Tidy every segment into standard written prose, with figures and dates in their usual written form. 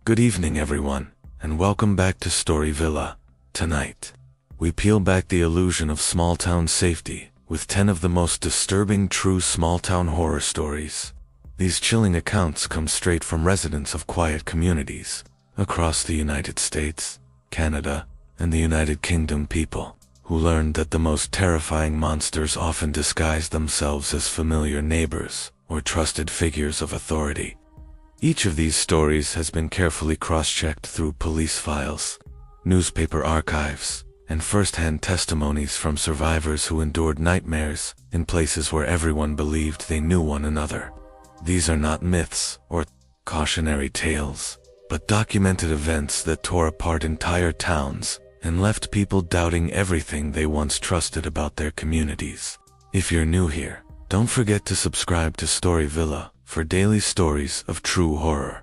Good evening, everyone, and welcome back to Story Villa. Tonight, we peel back the illusion of small-town safety with 10 of the most disturbing true small-town horror stories. These chilling accounts come straight from residents of quiet communities across the United States, Canada, and the United Kingdom, people who learned that the most terrifying monsters often disguise themselves as familiar neighbors or trusted figures of authority. Each of these stories has been carefully cross-checked through police files, newspaper archives, and first-hand testimonies from survivors who endured nightmares in places where everyone believed they knew one another. These are not myths or cautionary tales, but documented events that tore apart entire towns and left people doubting everything they once trusted about their communities. If you're new here, don't forget to subscribe to Story Villa for daily stories of true horror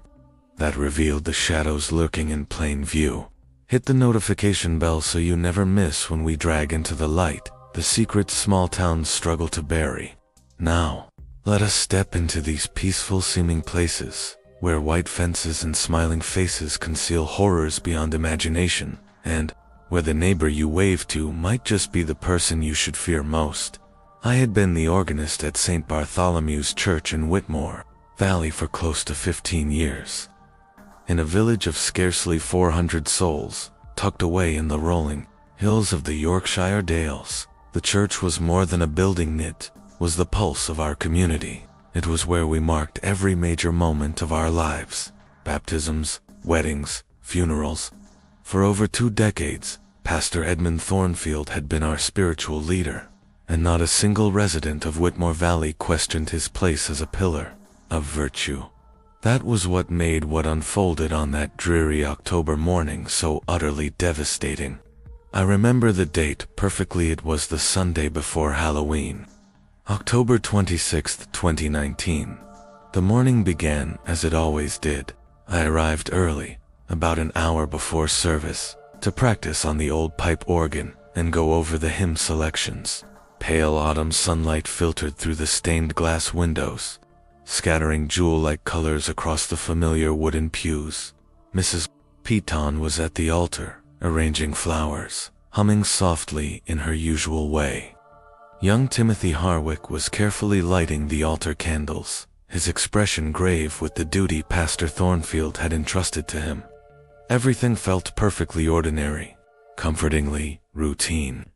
that revealed the shadows lurking in plain view. Hit the notification bell so you never miss when we drag into the light the secrets small towns struggle to bury. Now, let us step into these peaceful-seeming places where white fences and smiling faces conceal horrors beyond imagination, and where the neighbor you wave to might just be the person you should fear most. I had been the organist at St. Bartholomew's Church in Whitmore Valley for close to 15 years. In a village of scarcely 400 souls, tucked away in the rolling hills of the Yorkshire Dales, the church was more than a building. It was the pulse of our community. It was where we marked every major moment of our lives: baptisms, weddings, funerals. For over 2 decades, Pastor Edmund Thornfield had been our spiritual leader, and not a single resident of Whitmore Valley questioned his place as a pillar of virtue. That was what made what unfolded on that dreary October morning so utterly devastating. I remember the date perfectly. It was the Sunday before Halloween, October 26, 2019. The morning began as it always did. I arrived early, about an hour before service, to practice on the old pipe organ and go over the hymn selections. Pale autumn sunlight filtered through the stained glass windows, scattering jewel-like colors across the familiar wooden pews. Mrs. Peaton was at the altar, arranging flowers, humming softly in her usual way. Young Timothy Harwick was carefully lighting the altar candles, his expression grave with the duty Pastor Thornfield had entrusted to him. Everything felt perfectly ordinary, comfortingly routine.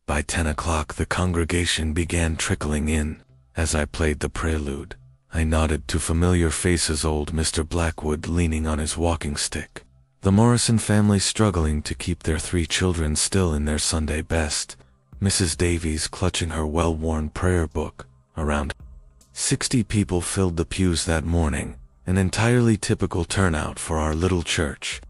By 10 o'clock the congregation began trickling in. As I played the prelude, I nodded to familiar faces: old Mr. Blackwood leaning on his walking stick, the Morrison family struggling to keep their 3 children still in their Sunday best, Mrs. Davies clutching her well-worn prayer book. Around 60 people filled the pews that morning, an entirely typical turnout for our little church.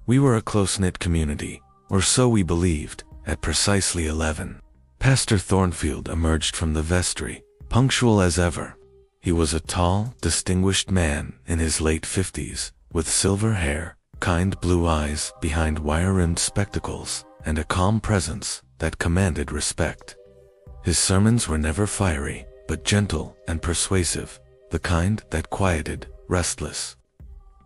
We were a close-knit community, or so we believed. At precisely 11, Pastor Thornfield emerged from the vestry, punctual as ever. He was a tall, distinguished man in his late 50s, with silver hair, kind blue eyes behind wire-rimmed spectacles, and a calm presence that commanded respect. His sermons were never fiery, but gentle and persuasive, the kind that quieted restless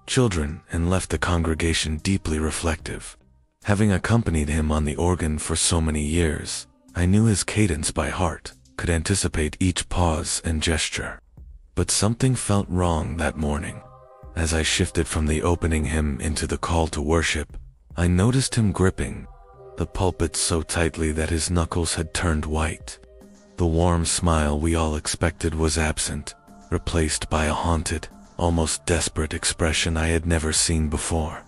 children and left the congregation deeply reflective. Having accompanied him on the organ for so many years, I knew his cadence by heart, could anticipate each pause and gesture. But something felt wrong that morning. As I shifted from the opening hymn into the call to worship, I noticed him gripping the pulpit so tightly that his knuckles had turned white. The warm smile we all expected was absent, replaced by a haunted, almost desperate expression I had never seen before.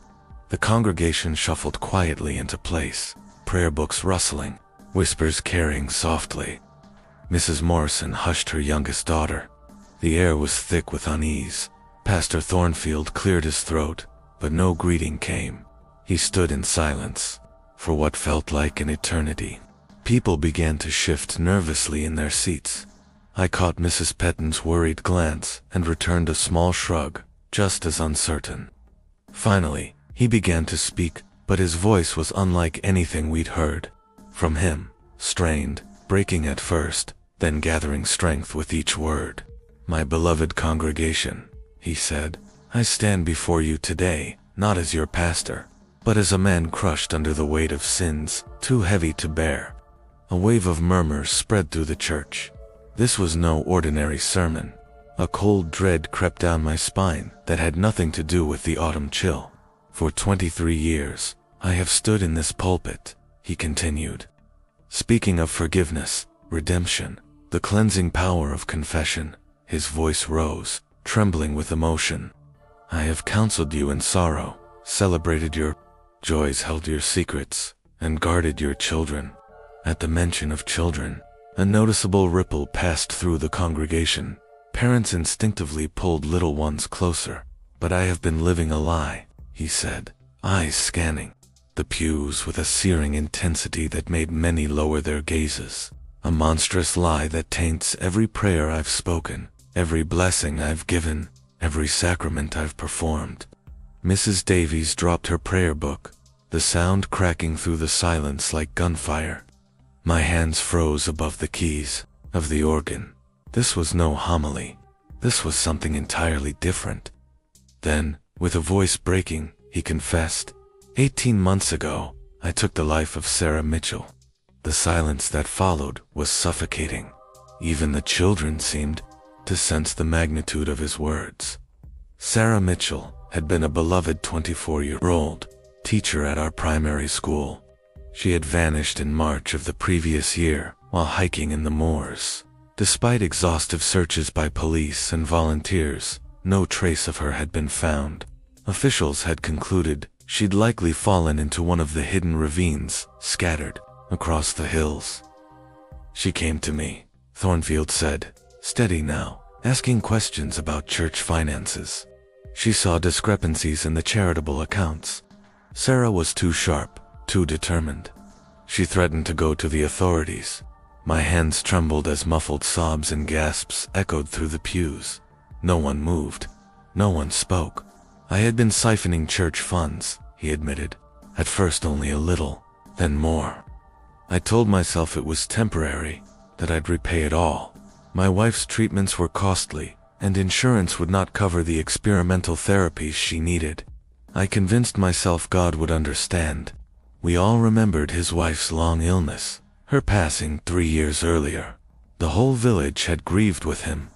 The congregation shuffled quietly into place, prayer books rustling, whispers carrying softly. Mrs. Morrison hushed her youngest daughter. The air was thick with unease. Pastor Thornfield cleared his throat, but no greeting came. He stood in silence for what felt like an eternity. People began to shift nervously in their seats. I caught Mrs. Petton's worried glance and returned a small shrug, just as uncertain. Finally, he began to speak, but his voice was unlike anything we'd heard from him, strained, breaking at first, then gathering strength with each word. "My beloved congregation," he said, "I stand before you today, not as your pastor, but as a man crushed under the weight of sins too heavy to bear. A wave of murmurs spread through the church. This was no ordinary sermon. A cold dread crept down my spine that had nothing to do with the autumn chill. For 23 years, I have stood in this pulpit, he continued, speaking of forgiveness, redemption, the cleansing power of confession. His voice rose, trembling with emotion. I have counseled you in sorrow, celebrated your joys, held your secrets, and guarded your children. At the mention of children, a noticeable ripple passed through the congregation. Parents instinctively pulled little ones closer. But I have been living a lie, he said, eyes scanning the pews with a searing intensity that made many lower their gazes. A monstrous lie that taints every prayer I've spoken, every blessing I've given, every sacrament I've performed. Mrs. Davies dropped her prayer book, the sound cracking through the silence like gunfire. My hands froze above the keys of the organ. This was no homily. This was something entirely different. Then, with a voice breaking, he confessed, 18 months ago, I took the life of Sarah Mitchell. The silence that followed was suffocating. Even the children seemed to sense the magnitude of his words. Sarah Mitchell had been a beloved 24-year-old teacher at our primary school. She had vanished in March of the previous year while hiking in the moors. Despite exhaustive searches by police and volunteers, no trace of her had been found. Officials had concluded she'd likely fallen into one of the hidden ravines scattered across the hills. She came to me, Thornfield said, steady now, asking questions about church finances. She saw discrepancies in the charitable accounts. Sarah was too sharp, too determined. She threatened to go to the authorities. My hands trembled as muffled sobs and gasps echoed through the pews. No one moved. No one spoke. I had been siphoning church funds, he admitted. At first only a little, then more. I told myself it was temporary, that I'd repay it all. My wife's treatments were costly, and insurance would not cover the experimental therapies she needed. I convinced myself God would understand. We all remembered his wife's long illness, her passing 3 years earlier. The whole village had grieved with him.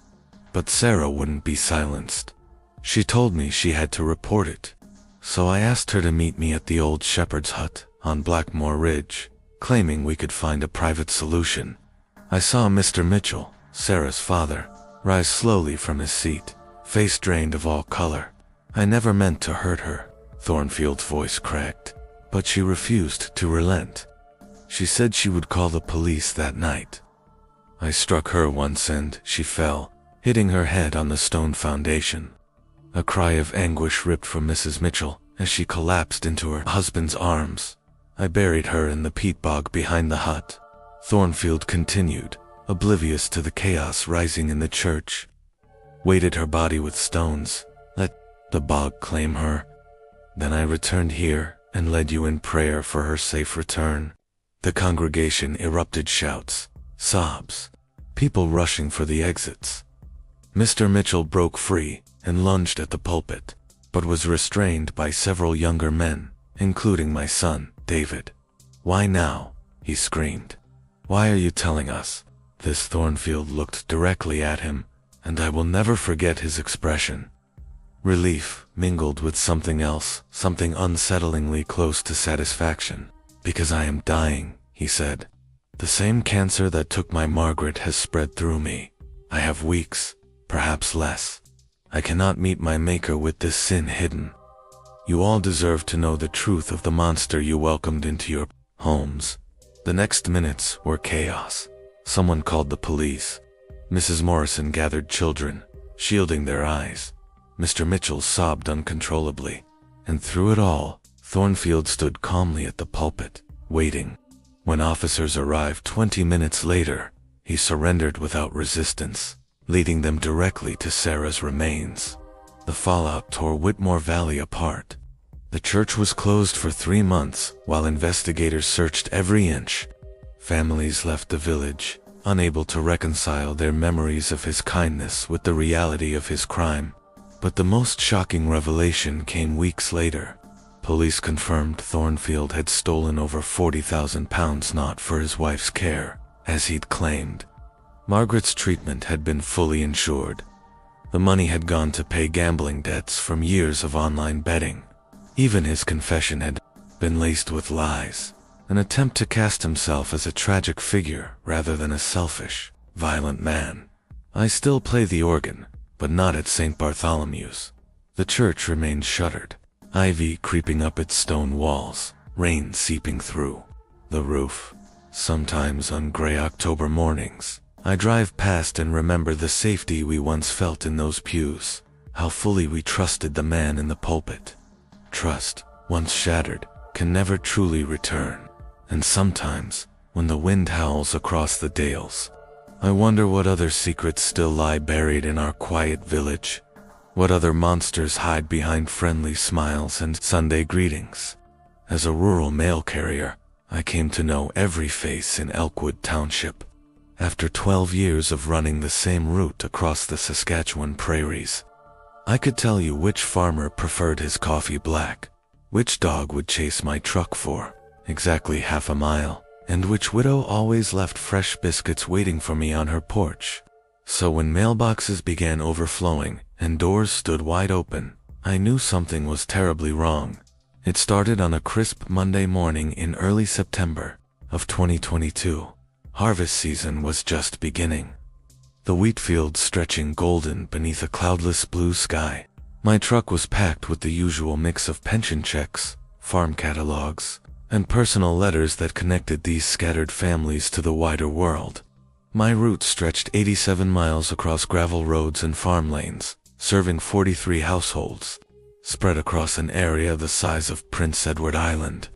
But Sarah wouldn't be silenced. She told me she had to report it. So I asked her to meet me at the old shepherd's hut on Blackmore Ridge, claiming we could find a private solution. I saw Mr. Mitchell, Sarah's father, rise slowly from his seat, face drained of all color. I never meant to hurt her, Thornfield's voice cracked, but she refused to relent. She said she would call the police that night. I struck her once and she fell, hitting her head on the stone foundation. A cry of anguish ripped from Mrs. Mitchell as she collapsed into her husband's arms. I buried her in the peat bog behind the hut. Thornfield continued, oblivious to the chaos rising in the church. Weighted her body with stones. Let the bog claim her. Then I returned here and led you in prayer for her safe return. The congregation erupted shouts, sobs, people rushing for the exits. Mr. Mitchell broke free and lunged at the pulpit, but was restrained by several younger men, including my son, David. Why now? He screamed. Why are you telling us? This Thornfield looked directly at him, and I will never forget his expression. Relief mingled with something else, something unsettlingly close to satisfaction. Because I am dying, he said. The same cancer that took my Margaret has spread through me. I have weeks, perhaps less. I cannot meet my Maker with this sin hidden. You all deserve to know the truth of the monster you welcomed into your homes. The next minutes were chaos. Someone called the police. Mrs. Morrison gathered children, shielding their eyes. Mr. Mitchell sobbed uncontrollably. And through it all, Thornfield stood calmly at the pulpit, waiting. When officers arrived 20 minutes later, he surrendered without resistance, leading them directly to Sarah's remains. The fallout tore Whitmore Valley apart. The church was closed for 3 months while investigators searched every inch. Families left the village, unable to reconcile their memories of his kindness with the reality of his crime. But the most shocking revelation came weeks later. Police confirmed Thornfield had stolen over £40,000 not for his wife's care, as he'd claimed. Margaret's treatment had been fully insured. The money had gone to pay gambling debts from years of online betting. Even his confession had been laced with lies, an attempt to cast himself as a tragic figure rather than a selfish, violent man. I still play the organ, but not at St. Bartholomew's. The church remained shuttered, ivy creeping up its stone walls, rain seeping through the roof. Sometimes on gray October mornings, I drive past and remember the safety we once felt in those pews, how fully we trusted the man in the pulpit. Trust, once shattered, can never truly return. And sometimes, when the wind howls across the dales, I wonder what other secrets still lie buried in our quiet village. What other monsters hide behind friendly smiles and Sunday greetings. As a rural mail carrier, I came to know every face in Elkwood Township. After 12 years of running the same route across the Saskatchewan prairies, I could tell you which farmer preferred his coffee black, which dog would chase my truck for exactly half a mile, and which widow always left fresh biscuits waiting for me on her porch. So when mailboxes began overflowing and doors stood wide open, I knew something was terribly wrong. It started on a crisp Monday morning in early September of 2022. Harvest season was just beginning. The wheat fields stretching golden beneath a cloudless blue sky. My truck was packed with the usual mix of pension checks, farm catalogs, and personal letters that connected these scattered families to the wider world. My route stretched 87 miles across gravel roads and farm lanes, serving 43 households, spread across an area the size of Prince Edward Island.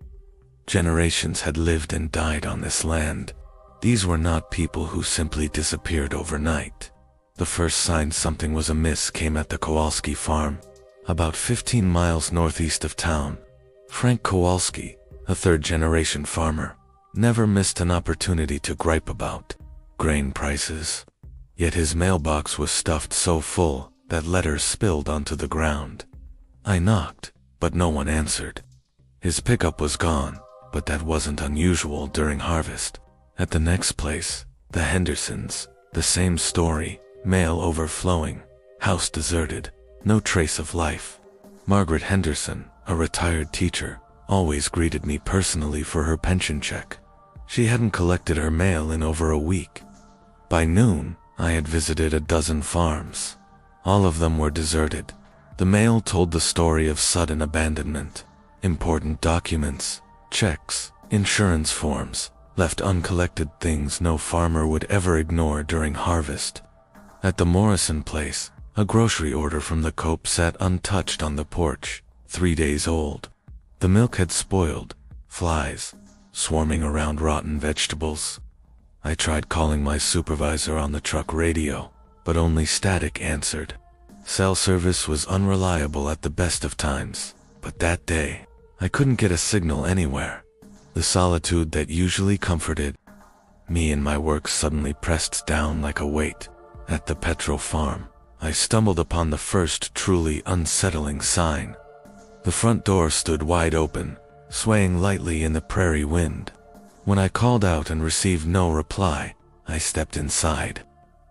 Generations had lived and died on this land. These were not people who simply disappeared overnight. The first sign something was amiss came at the Kowalski farm, about 15 miles northeast of town. Frank Kowalski, a third-generation farmer, never missed an opportunity to gripe about grain prices. Yet his mailbox was stuffed so full that letters spilled onto the ground. I knocked, but no one answered. His pickup was gone, but that wasn't unusual during harvest. At the next place, the Hendersons, the same story, mail overflowing, house deserted, no trace of life. Margaret Henderson, a retired teacher, always greeted me personally for her pension check. She hadn't collected her mail in over a week. By noon, I had visited a dozen farms. All of them were deserted. The mail told the story of sudden abandonment. Important documents, checks, insurance forms, left uncollected, things no farmer would ever ignore during harvest. At the Morrison place, a grocery order from the Cope sat untouched on the porch, 3 days old. The milk had spoiled, flies swarming around rotten vegetables. I tried calling my supervisor on the truck radio, but only static answered. Cell service was unreliable at the best of times, but that day, I couldn't get a signal anywhere. The solitude that usually comforted me in my work suddenly pressed down like a weight. At the petrol farm, I stumbled upon the first truly unsettling sign. The front door stood wide open, swaying lightly in the prairie wind. When I called out and received no reply, I stepped inside.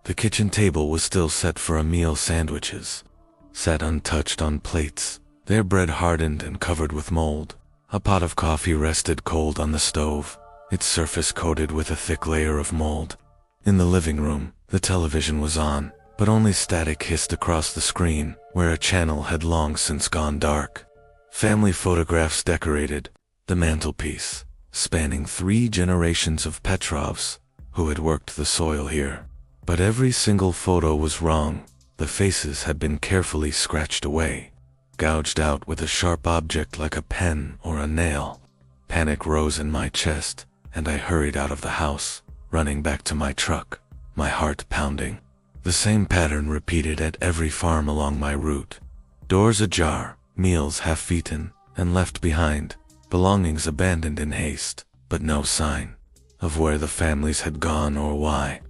The kitchen table was still set for a meal. Sandwiches sat untouched on plates, their bread hardened and covered with mold. A pot of coffee rested cold on the stove, its surface coated with a thick layer of mold. In the living room, the television was on, but only static hissed across the screen, where a channel had long since gone dark. Family photographs decorated the mantelpiece, spanning 3 generations of Petrovs, who had worked the soil here. But every single photo was wrong. The faces had been carefully scratched away, gouged out with a sharp object like a pen or a nail. Panic rose in my chest, and I hurried out of the house, running back to my truck, my heart pounding. The same pattern repeated at every farm along my route. Doors ajar, meals half-eaten and left behind, belongings abandoned in haste, but no sign of where the families had gone or why.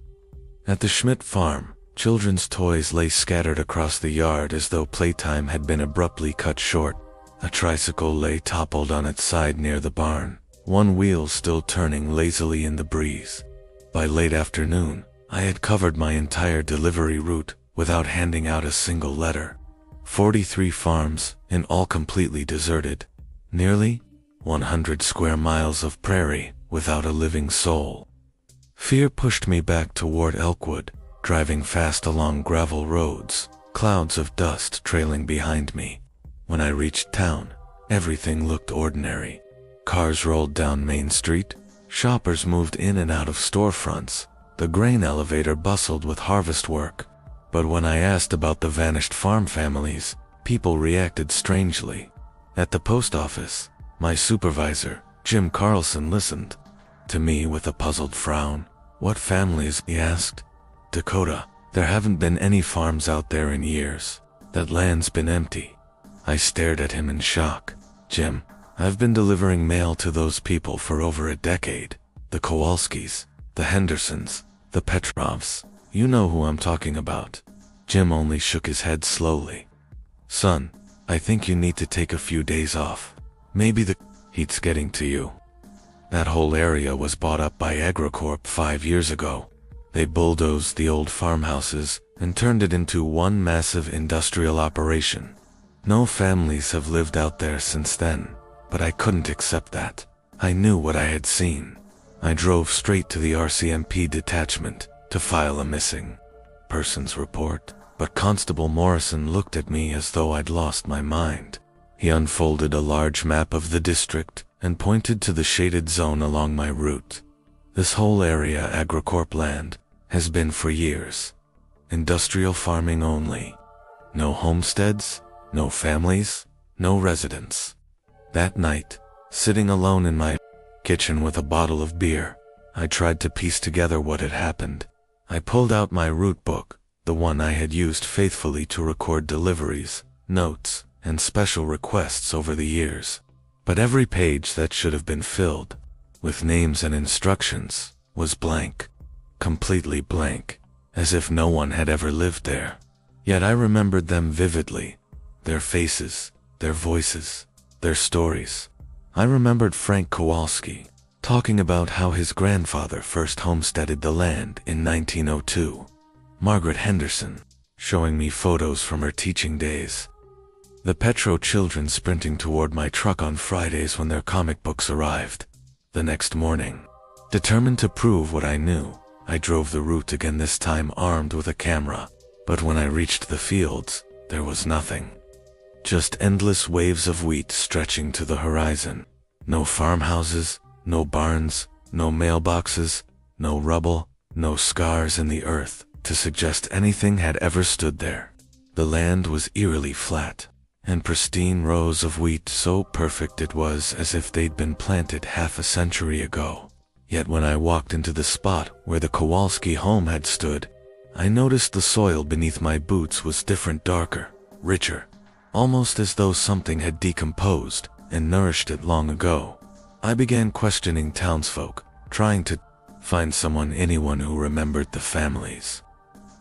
At the Schmidt farm, Children's toys lay scattered across the yard as though playtime had been abruptly cut short. A tricycle lay toppled on its side near the barn, one wheel still turning lazily in the breeze. By late afternoon, I had covered my entire delivery route without handing out a single letter. 43 farms, in all completely deserted. Nearly 100 square miles of prairie without a living soul. Fear pushed me back toward Elkwood, driving fast along gravel roads, clouds of dust trailing behind me. When I reached town, everything looked ordinary. Cars rolled down Main Street, shoppers moved in and out of storefronts, the grain elevator bustled with harvest work. But when I asked about the vanished farm families, people reacted strangely. At the post office, my supervisor, Jim Carlson, listened to me with a puzzled frown. "What families?" he asked. "Dakota, there haven't been any farms out there in years. That land's been empty." I stared at him in shock. "Jim, I've been delivering mail to those people for over a decade. The Kowalskis, the Hendersons, the Petrovs. You know who I'm talking about." Jim only shook his head slowly. "Son, I think you need to take a few days off. Maybe the heat's getting to you." That whole area was bought up by AgriCorp 5 years ago. They bulldozed the old farmhouses and turned it into one massive industrial operation. No families have lived out there since then, but I couldn't accept that. I knew what I had seen. I drove straight to the RCMP detachment to file a missing persons report, but Constable Morrison looked at me as though I'd lost my mind. He unfolded a large map of the district and pointed to the shaded zone along my route. "This whole area, AgriCorp land, has been for years. Industrial farming only. No homesteads, no families, no residents." That night, sitting alone in my kitchen with a bottle of beer, I tried to piece together what had happened. I pulled out my route book, the one I had used faithfully to record deliveries, notes, and special requests over the years. But every page that should have been filled with names and instructions was blank. Completely blank, as if no one had ever lived there. Yet I remembered them vividly. Their faces, their voices, their stories. I remembered Frank Kowalski talking about how his grandfather first homesteaded the land in 1902. Margaret Henderson showing me photos from her teaching days. The Petro children sprinting toward my truck on Fridays when their comic books arrived. The next morning, determined to prove what I knew, I drove the route again, this time armed with a camera. But when I reached the fields, there was nothing. Just endless waves of wheat stretching to the horizon. No farmhouses, no barns, no mailboxes, no rubble, no scars in the earth to suggest anything had ever stood there. The land was eerily flat, and pristine rows of wheat so perfect it was as if they'd been planted half a century ago. Yet when I walked into the spot where the Kowalski home had stood, I noticed the soil beneath my boots was different, darker, richer, almost as though something had decomposed and nourished it long ago. I began questioning townsfolk, trying to find anyone who remembered the families.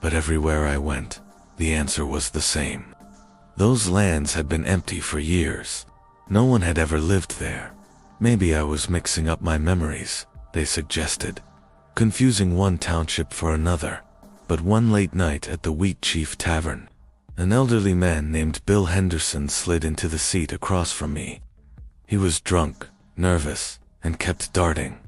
But everywhere I went, the answer was the same. Those lands had been empty for years. No one had ever lived there. Maybe I was mixing up my memories, they suggested, confusing one township for another. But one late night at the Wheat Chief Tavern, an elderly man named Bill Henderson slid into the seat across from me. He was drunk, nervous, and kept darting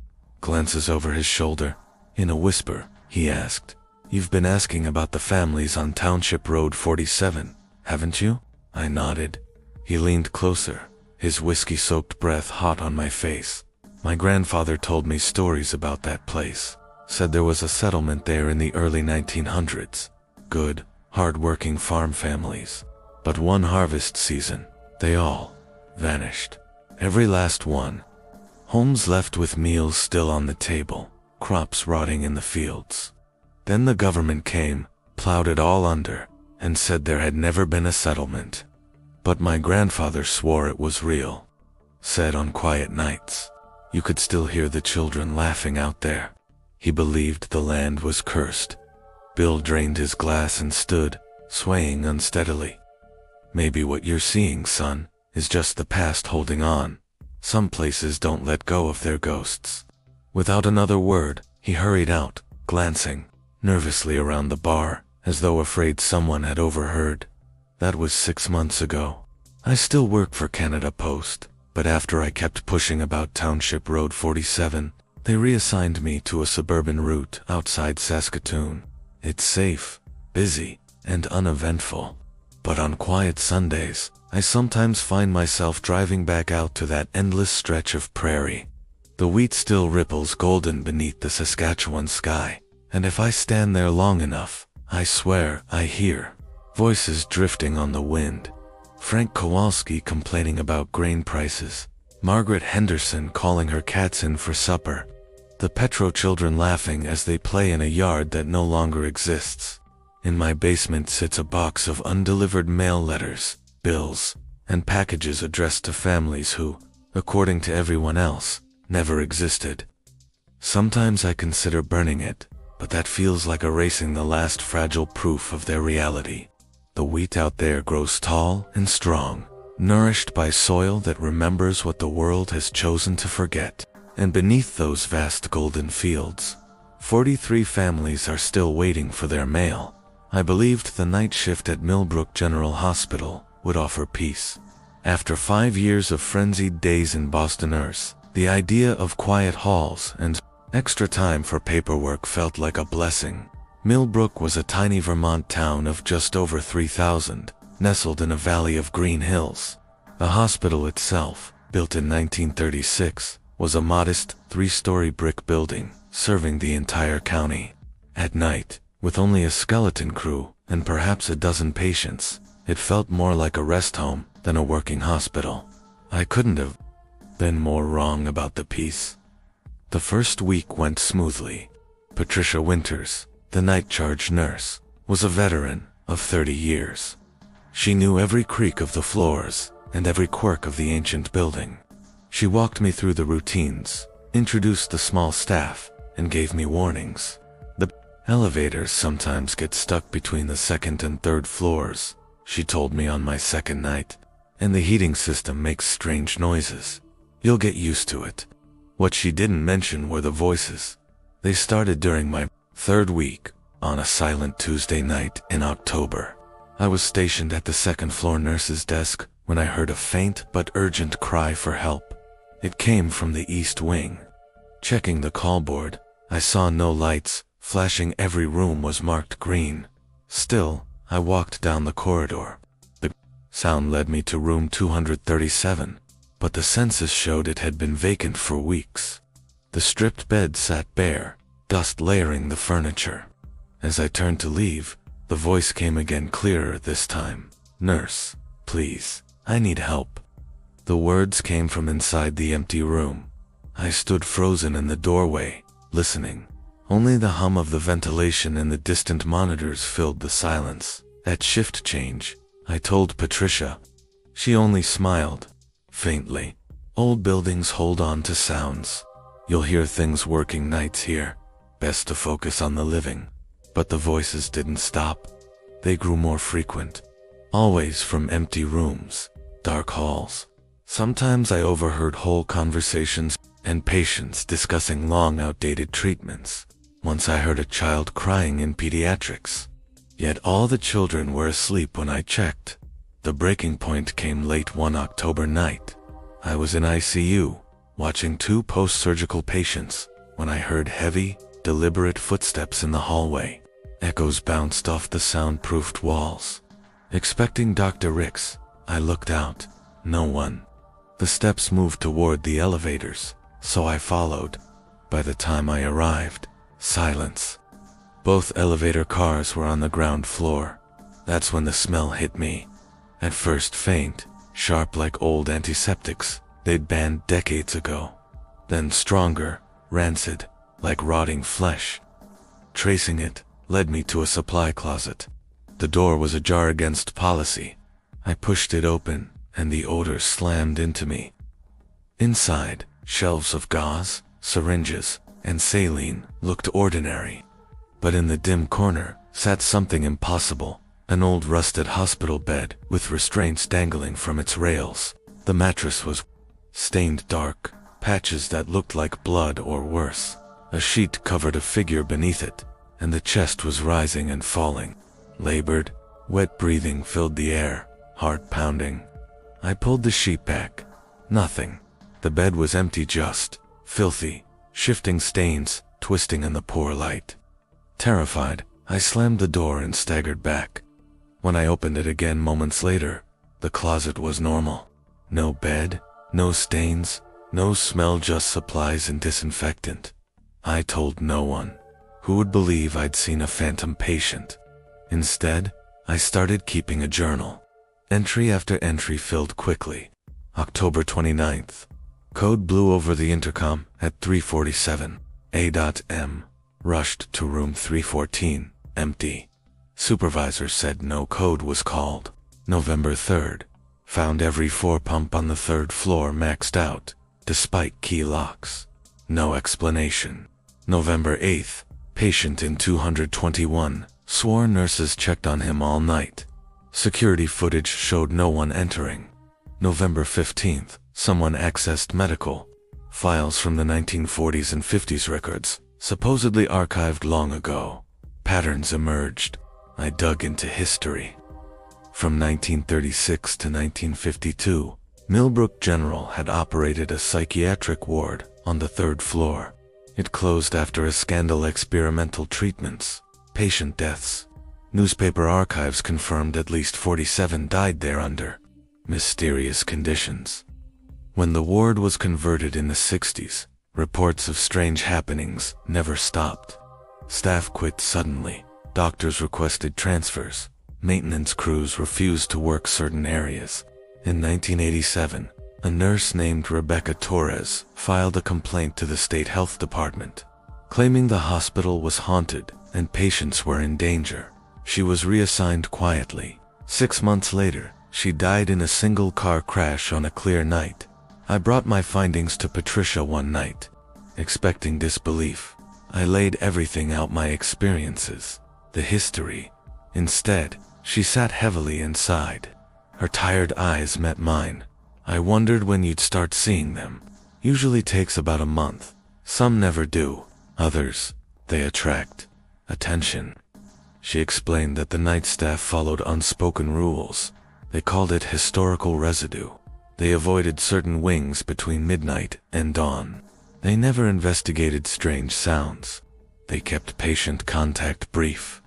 glances over his shoulder. In a whisper, he asked, "You've been asking about the families on Township Road 47, haven't you?" I nodded. He leaned closer, his whiskey-soaked breath hot on my face. "My grandfather told me stories about that place. Said there was a settlement there in the early 1900s. Good, hard-working farm families. But one harvest season, they all vanished. Every last one. Homes left with meals still on the table, crops rotting in the fields. Then the government came, plowed it all under, and said there had never been a settlement. But my grandfather swore it was real. Said on quiet nights, you could still hear the children laughing out there. He believed the land was cursed. Bill drained his glass and stood, swaying unsteadily. Maybe what you're seeing, son, is just the past holding on. Some places don't let go of their ghosts. Without another word, he hurried out, glancing nervously around the bar, as though afraid someone had overheard. That was 6 months ago. I still work for Canada Post, but after I kept pushing about Township Road 47, they reassigned me to a suburban route outside Saskatchewan. It's safe, busy, and uneventful. But on quiet Sundays, I sometimes find myself driving back out to that endless stretch of prairie. The wheat still ripples golden beneath the Saskatchewan sky, and if I stand there long enough, I swear I hear voices drifting on the wind. Frank Kowalski complaining about grain prices, Margaret Henderson calling her cats in for supper, the Petro children laughing as they play in a yard that no longer exists. In my basement sits a box of undelivered mail letters, bills, and packages addressed to families who, according to everyone else, never existed. Sometimes I consider burning it, but that feels like erasing the last fragile proof of their reality. The wheat out there grows tall and strong, nourished by soil that remembers what the world has chosen to forget. And beneath those vast golden fields, 43 families are still waiting for their mail. I believed the night shift at Millbrook General Hospital would offer peace. After 5 years of frenzied days in Boston Earth, the idea of quiet halls and extra time for paperwork felt like a blessing. Millbrook was a tiny Vermont town of just over 3,000, nestled in a valley of green hills. The hospital itself, built in 1936, was a modest 3-story brick building, serving the entire county. At night, with only a skeleton crew and perhaps a dozen patients, it felt more like a rest home than a working hospital. I couldn't have been more wrong about the piece. The first week went smoothly. Patricia Winters, the night charge nurse, was a veteran of 30 years. She knew every creak of the floors and every quirk of the ancient building. She walked me through the routines, introduced the small staff, and gave me warnings. The elevators sometimes get stuck between the second and third floors, she told me on my second night, and the heating system makes strange noises. You'll get used to it. What she didn't mention were the voices. They started during my third week, on a silent Tuesday night in October. I was stationed at the second-floor nurse's desk when I heard a faint but urgent cry for help. It came from the east wing. Checking the call board, I saw no lights. Flashing every room was marked green. Still, I walked down the corridor. The sound led me to room 237, but the census showed it had been vacant for weeks. The stripped bed sat bare, dust layering the furniture. As I turned to leave, the voice came again, clearer this time. "Nurse, please, I need help." The words came from inside the empty room. I stood frozen in the doorway, listening. Only the hum of the ventilation and the distant monitors filled the silence. At shift change, I told Patricia. She only smiled, faintly. "Old buildings hold on to sounds. You'll hear things working nights here. Best to focus on the living." But the voices didn't stop. They grew more frequent. Always from empty rooms, dark halls. Sometimes I overheard whole conversations and patients discussing long outdated treatments. Once I heard a child crying in pediatrics. Yet all the children were asleep when I checked. The breaking point came late one October night. I was in ICU, watching 2 post-surgical patients, when I heard heavy, deliberate footsteps in the hallway. Echoes bounced off the soundproofed walls. Expecting Dr. Ricks, I looked out. No one. The steps moved toward the elevators, so I followed. By the time I arrived, silence. Both elevator cars were on the ground floor. That's when the smell hit me. At first faint, sharp like old antiseptics they'd banned decades ago. Then stronger, rancid, like rotting flesh. Tracing it led me to a supply closet. The door was ajar against policy. I pushed it open, and the odor slammed into me. Inside, shelves of gauze, syringes, and saline looked ordinary. But in the dim corner, sat something impossible, an old rusted hospital bed with restraints dangling from its rails. The mattress was stained dark, patches that looked like blood or worse. A sheet covered a figure beneath it, and the chest was rising and falling. Labored, wet breathing filled the air, heart pounding. I pulled the sheet back. Nothing. The bed was empty, just filthy, shifting stains, twisting in the poor light. Terrified, I slammed the door and staggered back. When I opened it again moments later, the closet was normal. No bed, no stains, no smell, just supplies and disinfectant. I told no one. Who would believe I'd seen a phantom patient? Instead, I started keeping a journal. Entry after entry filled quickly. October 29th. Code blew over the intercom at 3:47. A.M. Rushed to room 314, empty. Supervisor said no code was called. November 3rd. Found every 4 pump on the 3rd floor maxed out, despite key locks. No explanation. November 8th. Patient in 221. Swore nurses checked on him all night. Security footage showed no one entering. November 15th. Someone accessed medical files from the 1940s and 50s records, supposedly archived long ago. Patterns emerged. I dug into history. From 1936 to 1952, Millbrook General had operated a psychiatric ward on the 3rd floor. It closed after a scandal: experimental treatments, patient deaths. Newspaper archives confirmed at least 47 died there under mysterious conditions. When the ward was converted in the 60s, reports of strange happenings never stopped. Staff quit suddenly, doctors requested transfers, maintenance crews refused to work certain areas. In 1987, a nurse named Rebecca Torres filed a complaint to the state health department, claiming the hospital was haunted and patients were in danger. She was reassigned quietly. 6 months later, she died in a single car crash on a clear night. I brought my findings to Patricia one night, expecting disbelief. I laid everything out, my experiences, the history. Instead, she sat heavily and sighed. Her tired eyes met mine. I wondered when you'd start seeing them. Usually takes about a month. Some never do. Others, they attract attention. She explained that the night staff followed unspoken rules. They called it historical residue. They avoided certain wings between midnight and dawn. They never investigated strange sounds. They kept patient contact brief.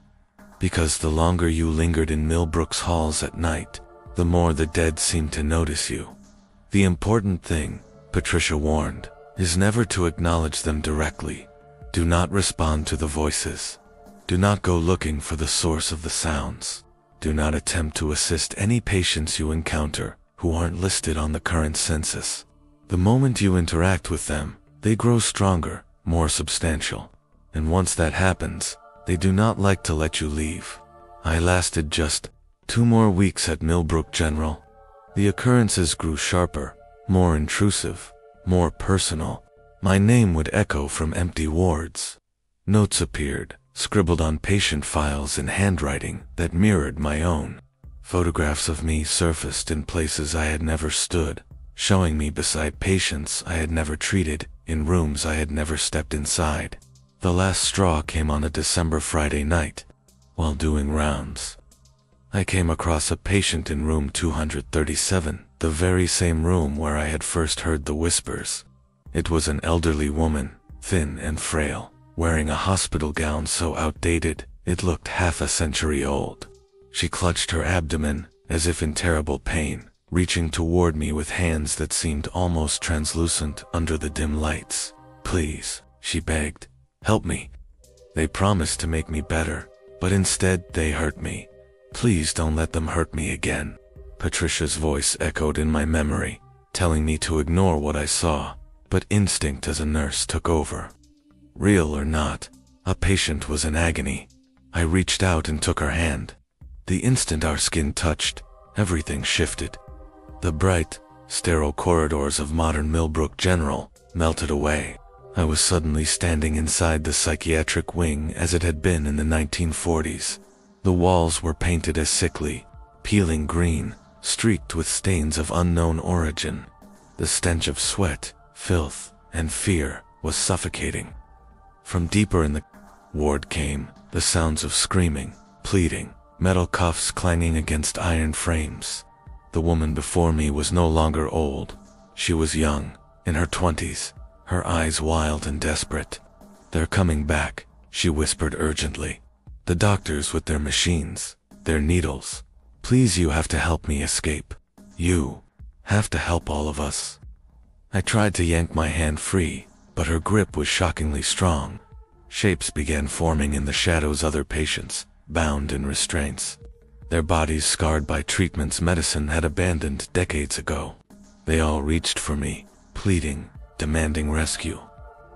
Because the longer you lingered in Millbrook's halls at night, the more the dead seemed to notice you. The important thing, Patricia warned, is never to acknowledge them directly. Do not respond to the voices. Do not go looking for the source of the sounds. Do not attempt to assist any patients you encounter who aren't listed on the current census. The moment you interact with them, they grow stronger, more substantial. And once that happens, they do not like to let you leave. I lasted just 2 more weeks at Millbrook General. The occurrences grew sharper, more intrusive, more personal. My name would echo from empty wards. Notes appeared, scribbled on patient files in handwriting that mirrored my own. Photographs of me surfaced in places I had never stood, showing me beside patients I had never treated, in rooms I had never stepped inside. The last straw came on a December Friday night, while doing rounds. I came across a patient in room 237, the very same room where I had first heard the whispers. It was an elderly woman, thin and frail, wearing a hospital gown so outdated, it looked half a century old. She clutched her abdomen, as if in terrible pain, reaching toward me with hands that seemed almost translucent under the dim lights. "Please," she begged, "help me. They promised to make me better, but instead they hurt me. Please don't let them hurt me again." Patricia's voice echoed in my memory, telling me to ignore what I saw, but instinct as a nurse took over. Real or not, a patient was in agony. I reached out and took her hand. The instant our skin touched, everything shifted. The bright, sterile corridors of modern Millbrook General melted away. I was suddenly standing inside the psychiatric wing as it had been in the 1940s. The walls were painted as sickly, peeling green, streaked with stains of unknown origin. The stench of sweat, filth, and fear was suffocating. From deeper in the ward came the sounds of screaming, pleading, metal cuffs clanging against iron frames. The woman before me was no longer old. She was young, in her 20s, her eyes wild and desperate. "They're coming back," she whispered urgently. "The doctors with their machines, their needles. Please, you have to help me escape. You have to help all of us." I tried to yank my hand free, but her grip was shockingly strong. Shapes began forming in the shadows, other patients, bound in restraints. Their bodies scarred by treatments medicine had abandoned decades ago. They all reached for me, pleading, demanding rescue.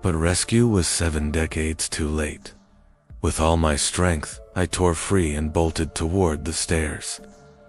But rescue was 7 decades too late. With all my strength, I tore free and bolted toward the stairs.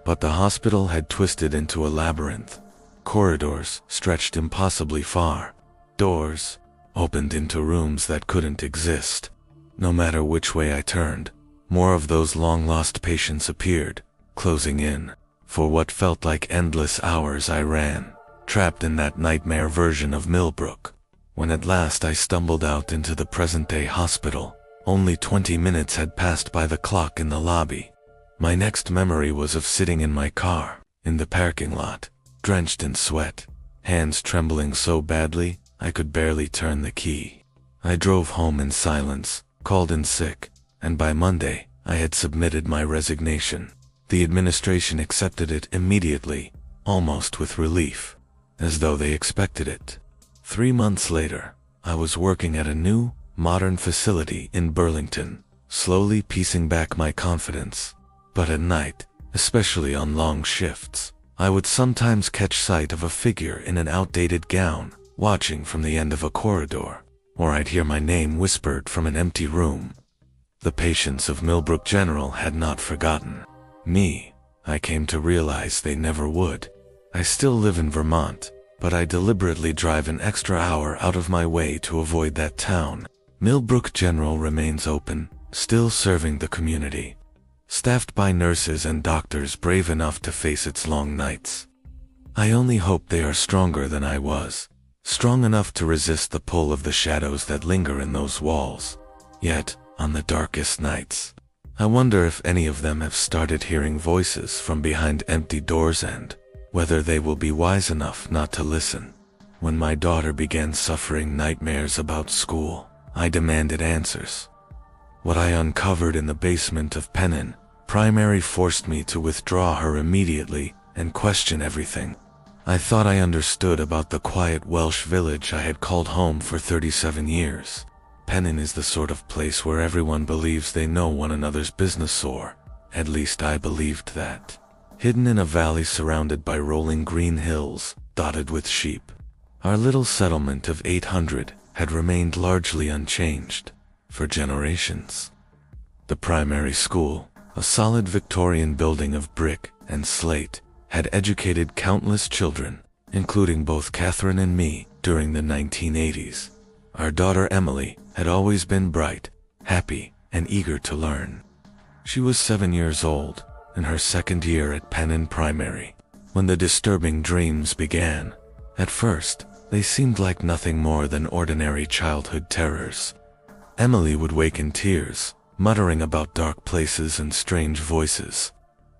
But the hospital had twisted into a labyrinth. Corridors stretched impossibly far. Doors opened into rooms that couldn't exist. No matter which way I turned, more of those long-lost patients appeared, closing in. For what felt like endless hours I ran, trapped in that nightmare version of Millbrook. When at last I stumbled out into the present-day hospital, only 20 minutes had passed by the clock in the lobby. My next memory was of sitting in my car, in the parking lot, drenched in sweat, hands trembling so badly I could barely turn the key. I drove home in silence, called in sick, and by Monday, I had submitted my resignation. The administration accepted it immediately, almost with relief, as though they expected it. 3 months later, I was working at a new, modern facility in Burlington, slowly piecing back my confidence. But at night, especially on long shifts, I would sometimes catch sight of a figure in an outdated gown, watching from the end of a corridor, or I'd hear my name whispered from an empty room. The patients of Millbrook General had not forgotten me. I came to realize they never would. I still live in Vermont, but I deliberately drive an extra hour out of my way to avoid that town. Millbrook General remains open, still serving the community, staffed by nurses and doctors brave enough to face its long nights. I only hope they are stronger than I was, strong enough to resist the pull of the shadows that linger in those walls. Yet, on the darkest nights, I wonder if any of them have started hearing voices from behind empty doors and whether they will be wise enough not to listen. When my daughter began suffering nightmares about school, I demanded answers. What I uncovered in the basement of Pennon Primary forced me to withdraw her immediately and question everything. I thought I understood about the quiet Welsh village I had called home for 37 years. Pennon is the sort of place where everyone believes they know one another's business, or at least I believed that. Hidden in a valley surrounded by rolling green hills, dotted with sheep, our little settlement of 800 had remained largely unchanged for generations. The primary school, a solid Victorian building of brick and slate, had educated countless children, including both Catherine and me, during the 1980s. Our daughter Emily had always been bright, happy, and eager to learn. She was 7 years old, in her second year at Pennon Primary, when the disturbing dreams began. At first, they seemed like nothing more than ordinary childhood terrors. Emily would wake in tears, muttering about dark places and strange voices.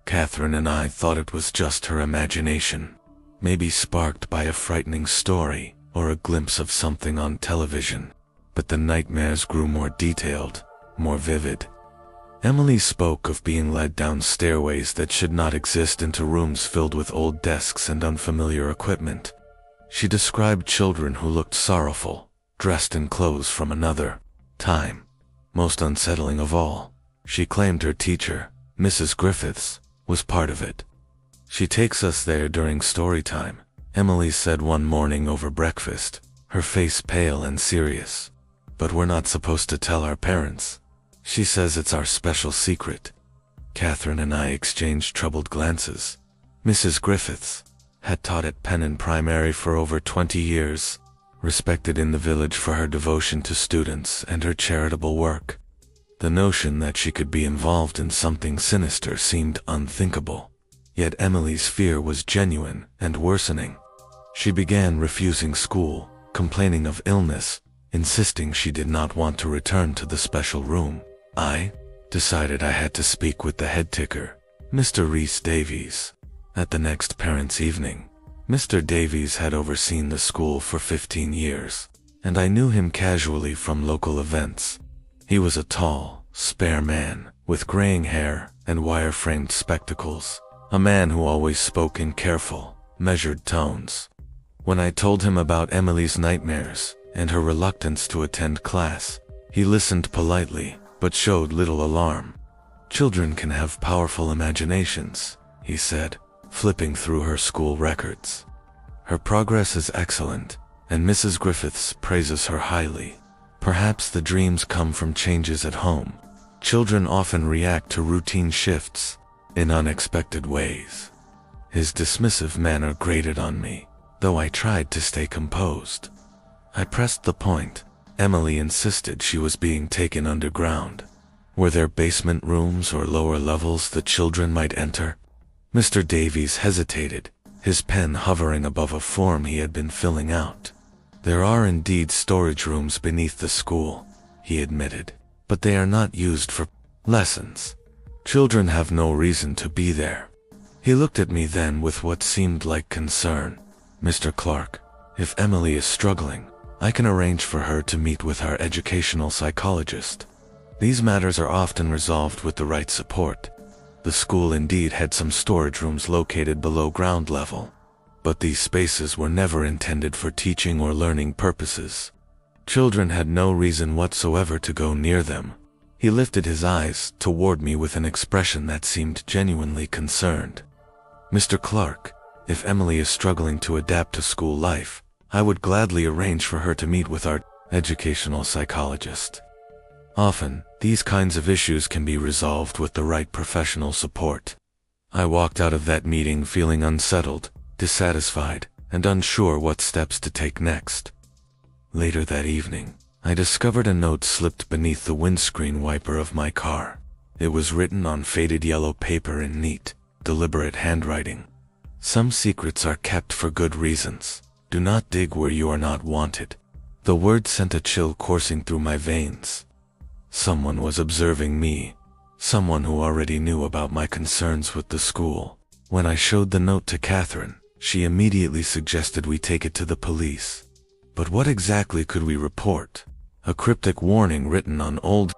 Catherine and I thought it was just her imagination, maybe sparked by a frightening story or a glimpse of something on television. But the nightmares grew more detailed, more vivid. Emily spoke of being led down stairways that should not exist into rooms filled with old desks and unfamiliar equipment. She described children who looked sorrowful, dressed in clothes from another time. Most unsettling of all, she claimed her teacher, Mrs. Griffiths, was part of it. "She takes us there during story time," Emily said one morning over breakfast, her face pale and serious. "But we're not supposed to tell our parents. She says it's our special secret." Catherine and I exchanged troubled glances. Mrs. Griffiths had taught at Pennon Primary for over 20 years, respected in the village for her devotion to students and her charitable work. The notion that she could be involved in something sinister seemed unthinkable. Yet Emily's fear was genuine and worsening. She began refusing school, complaining of illness, insisting she did not want to return to the special room. I decided I had to speak with the head ticker, Mr. Rhys Davies. At the next parents' evening, Mr. Davies had overseen the school for 15 years, and I knew him casually from local events. He was a tall, spare man, with graying hair and wire-framed spectacles, a man who always spoke in careful, measured tones. When I told him about Emily's nightmares and her reluctance to attend class, he listened politely, but showed little alarm. "Children can have powerful imaginations," he said, flipping through her school records. "Her progress is excellent, and Mrs. Griffiths praises her highly. Perhaps the dreams come from changes at home. Children often react to routine shifts in unexpected ways." His dismissive manner grated on me, though I tried to stay composed. I pressed the point. Emily insisted she was being taken underground. Were there basement rooms or lower levels the children might enter? Mr. Davies hesitated, his pen hovering above a form he had been filling out. "There are indeed storage rooms beneath the school," he admitted, "but they are not used for lessons. Children have no reason to be there." He looked at me then with what seemed like concern. "Mr. Clark, if Emily is struggling, I can arrange for her to meet with our educational psychologist. These matters are often resolved with the right support." The school indeed had some storage rooms located below ground level, but these spaces were never intended for teaching or learning purposes. Children had no reason whatsoever to go near them. He lifted his eyes toward me with an expression that seemed genuinely concerned. "Mr. Clark, if Emily is struggling to adapt to school life, I would gladly arrange for her to meet with our educational psychologist. Often, these kinds of issues can be resolved with the right professional support." I walked out of that meeting feeling unsettled, dissatisfied, and unsure what steps to take next. Later that evening, I discovered a note slipped beneath the windscreen wiper of my car. It was written on faded yellow paper in neat, deliberate handwriting. "Some secrets are kept for good reasons. Do not dig where you are not wanted." The words sent a chill coursing through my veins. Someone was observing me, someone who already knew about my concerns with the school. When I showed the note to Catherine, she immediately suggested we take it to the police. But what exactly could we report? A cryptic warning written on old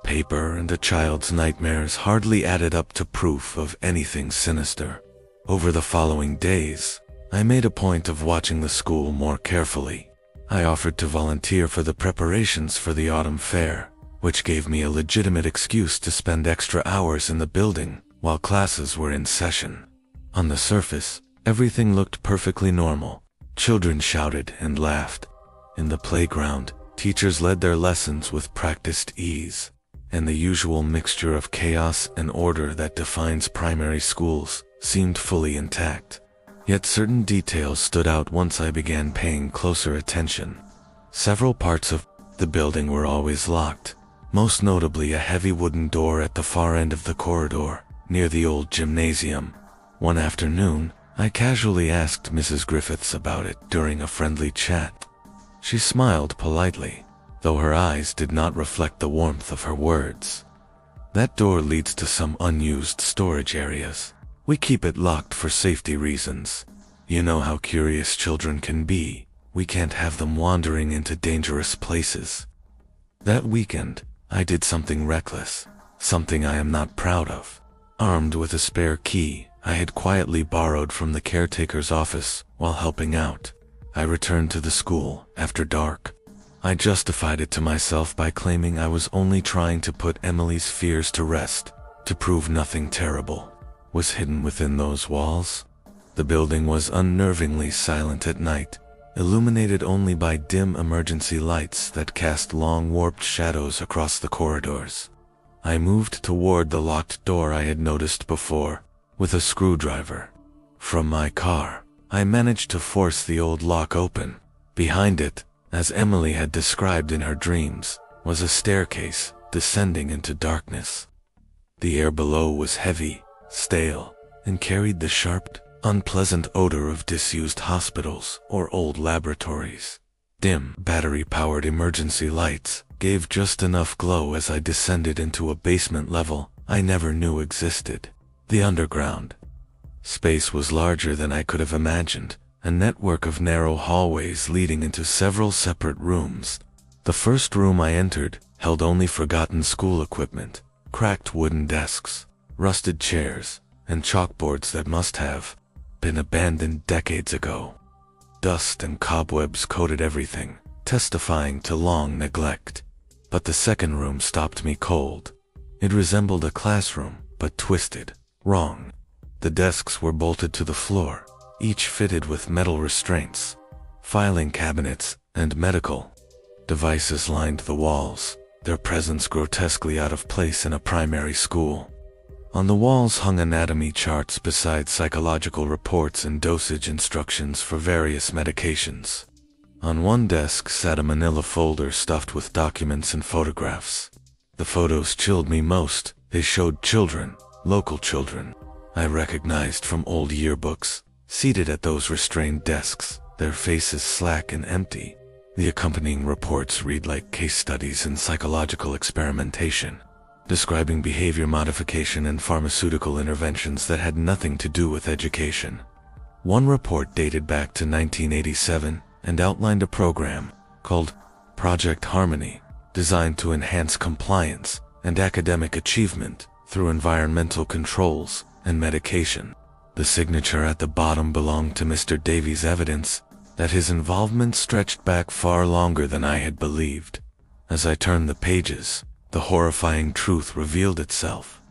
paper and a child's nightmares hardly added up to proof of anything sinister. Over the following days, I made a point of watching the school more carefully. I offered to volunteer for the preparations for the autumn fair, which gave me a legitimate excuse to spend extra hours in the building while classes were in session. On the surface, everything looked perfectly normal. Children shouted and laughed. In the playground, teachers led their lessons with practiced ease, and the usual mixture of chaos and order that defines primary schools seemed fully intact. Yet certain details stood out once I began paying closer attention. Several parts of the building were always locked, most notably a heavy wooden door at the far end of the corridor, near the old gymnasium. One afternoon, I casually asked Mrs. Griffiths about it during a friendly chat. She smiled politely, though her eyes did not reflect the warmth of her words. "That door leads to some unused storage areas. We keep it locked for safety reasons. You know how curious children can be. We can't have them wandering into dangerous places." That weekend, I did something reckless, something I am not proud of. Armed with a spare key I had quietly borrowed from the caretaker's office while helping out, I returned to the school after dark. I justified it to myself by claiming I was only trying to put Emily's fears to rest, to prove nothing terrible was hidden within those walls. The building was unnervingly silent at night, illuminated only by dim emergency lights that cast long warped shadows across the corridors. I moved toward the locked door I had noticed before, with a screwdriver. From my car, I managed to force the old lock open. Behind it, as Emily had described in her dreams, was a staircase descending into darkness. The air below was heavy, stale, and carried the sharp, unpleasant odor of disused hospitals or old laboratories. Dim, battery-powered emergency lights gave just enough glow as I descended into a basement level I never knew existed, the underground. Space was larger than I could have imagined, a network of narrow hallways leading into several separate rooms. The first room I entered held only forgotten school equipment, cracked wooden desks, rusted chairs, and chalkboards that must have been abandoned decades ago. Dust and cobwebs coated everything, testifying to long neglect. But the second room stopped me cold. It resembled a classroom, but twisted, wrong. The desks were bolted to the floor, each fitted with metal restraints. Filing cabinets and medical devices lined the walls, their presence grotesquely out of place in a primary school. On the walls hung anatomy charts beside psychological reports and dosage instructions for various medications. On one desk sat a manila folder stuffed with documents and photographs. The photos chilled me most. They showed children, local children I recognized from old yearbooks, seated at those restrained desks, their faces slack and empty. The accompanying reports read like case studies in psychological experimentation, describing behavior modification and pharmaceutical interventions that had nothing to do with education. One report dated back to 1987 and outlined a program called Project Harmony, designed to enhance compliance and academic achievement through environmental controls and medication. The signature at the bottom belonged to Mr. Davies' evidence that his involvement stretched back far longer than I had believed. As I turned the pages, the horrifying truth revealed itself.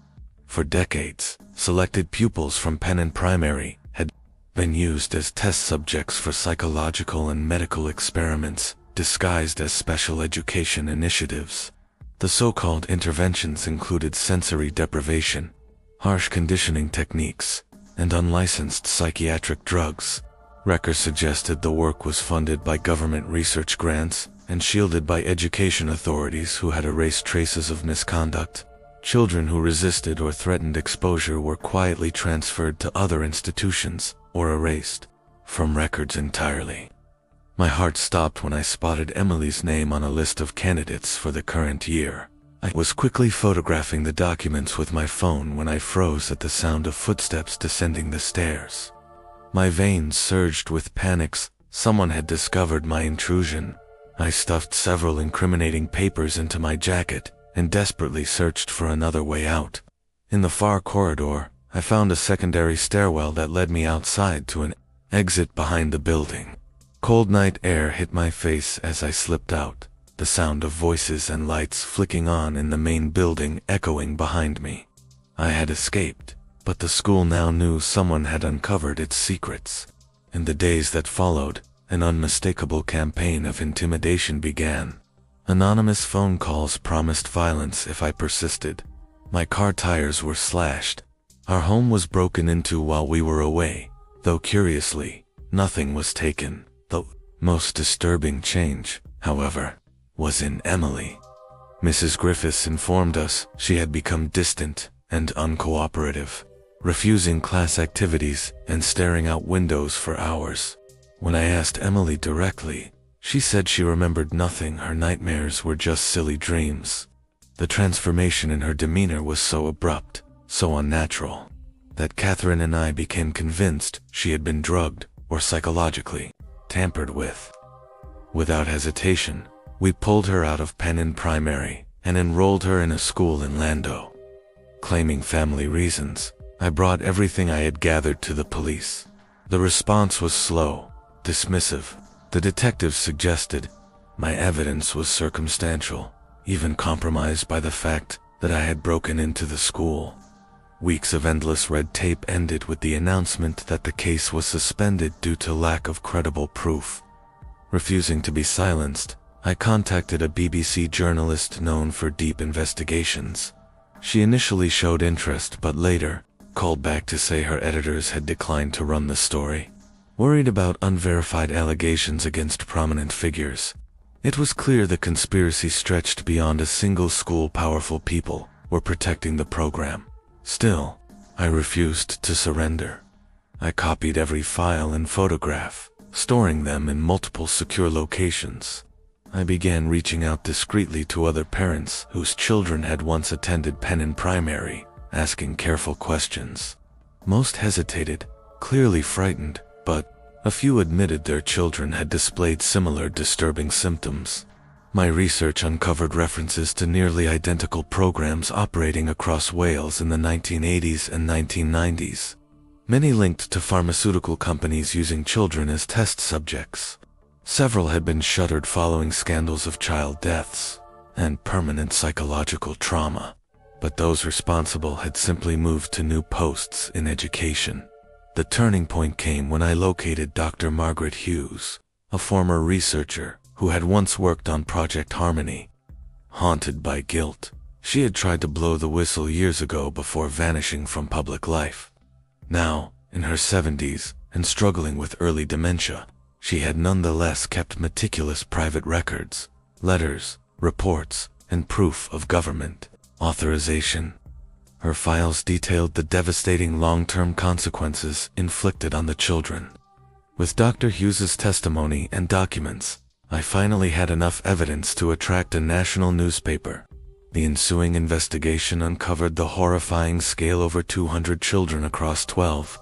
For decades, selected pupils from Penn Primary had been used as test subjects for psychological and medical experiments disguised as special education initiatives. The so-called interventions included sensory deprivation, harsh conditioning techniques, and unlicensed psychiatric drugs. Records suggested the work was funded by government research grants and shielded by education authorities who had erased traces of misconduct. Children who resisted or threatened exposure were quietly transferred to other institutions or erased from records entirely. My heart stopped when I spotted Emily's name on a list of candidates for the current year. I was quickly photographing the documents with my phone when I froze at the sound of footsteps descending the stairs. My veins surged with panics. Someone had discovered my intrusion. I stuffed several incriminating papers into my jacket and desperately searched for another way out. In the far corridor, I found a secondary stairwell that led me outside to an exit behind the building. Cold night air hit my face as I slipped out, the sound of voices and lights flicking on in the main building echoing behind me. I had escaped, but the school now knew someone had uncovered its secrets. In the days that followed, an unmistakable campaign of intimidation began. Anonymous phone calls promised violence if I persisted. My car tires were slashed. Our home was broken into while we were away, though curiously, nothing was taken. The most disturbing change, however, was in Emily. Mrs. Griffiths informed us she had become distant and uncooperative, refusing class activities and staring out windows for hours. When I asked Emily directly, she said she remembered nothing. Her nightmares were just silly dreams. The transformation in her demeanor was so abrupt, so unnatural, that Catherine and I became convinced she had been drugged or psychologically tampered with. Without hesitation, we pulled her out of Penn Primary and enrolled her in a school in Lando. Claiming family reasons, I brought everything I had gathered to the police. The response was slow, dismissive. The detectives suggested my evidence was circumstantial, even compromised by the fact that I had broken into the school. Weeks of endless red tape ended with the announcement that the case was suspended due to lack of credible proof. Refusing to be silenced, I contacted a BBC journalist known for deep investigations. She initially showed interest but later called back to say her editors had declined to run the story. Worried about unverified allegations against prominent figures, It was clear the conspiracy stretched beyond a single school. Powerful people were protecting the program. Still, I refused to surrender. I copied every file and photograph, storing them in multiple secure locations. I began reaching out discreetly to other parents whose children had once attended Penn Primary, asking careful questions. Most hesitated, clearly frightened, but a few admitted their children had displayed similar disturbing symptoms. My research uncovered references to nearly identical programs operating across Wales in the 1980s and 1990s. Many linked to pharmaceutical companies using children as test subjects. Several had been shuttered following scandals of child deaths and permanent psychological trauma, but those responsible had simply moved to new posts in education. The turning point came when I located Dr. Margaret Hughes, a former researcher who had once worked on Project Harmony. Haunted by guilt, she had tried to blow the whistle years ago before vanishing from public life. Now, in her 70s and struggling with early dementia, she had nonetheless kept meticulous private records, letters, reports, and proof of government authorization. Her files detailed the devastating long-term consequences inflicted on the children. With Dr. Hughes's testimony and documents, I finally had enough evidence to attract a national newspaper. The ensuing investigation uncovered the horrifying scale. Over 200 children across 12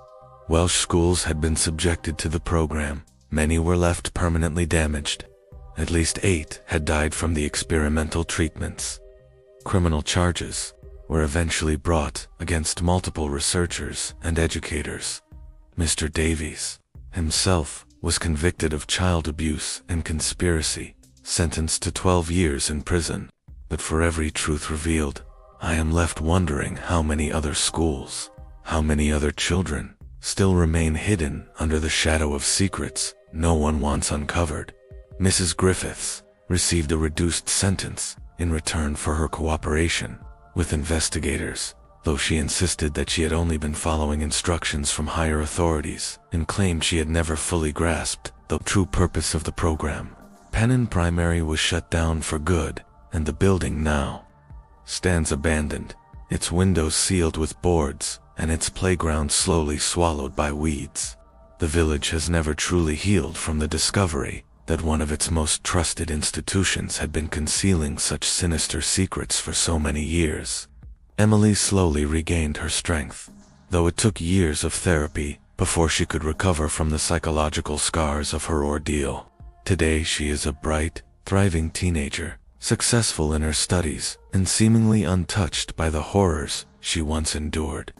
Welsh schools had been subjected to the program. Many were left permanently damaged. At least 8 had died from the experimental treatments. Criminal charges were eventually brought against multiple researchers and educators. Mr. Davies himself was convicted of child abuse and conspiracy, sentenced to 12 years in prison. But for every truth revealed, I am left wondering how many other schools, how many other children, still remain hidden under the shadow of secrets no one wants uncovered. Mrs. Griffiths received a reduced sentence in return for her cooperation with investigators, though she insisted that she had only been following instructions from higher authorities and claimed she had never fully grasped the true purpose of the program. Penn Primary was shut down for good, and the building now stands abandoned, its windows sealed with boards and its playground slowly swallowed by weeds. The village has never truly healed from the discovery that one of its most trusted institutions had been concealing such sinister secrets for so many years. Emily slowly regained her strength, though it took years of therapy before she could recover from the psychological scars of her ordeal. Today she is a bright, thriving teenager, successful in her studies and seemingly untouched by the horrors she once endured.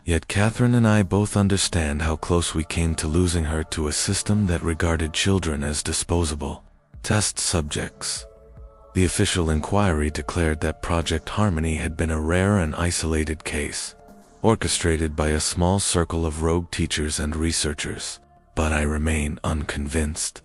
Yet Catherine and I both understand how close we came to losing her to a system that regarded children as disposable test subjects. The official inquiry declared that Project Harmony had been a rare and isolated case, orchestrated by a small circle of rogue teachers and researchers. But I remain unconvinced.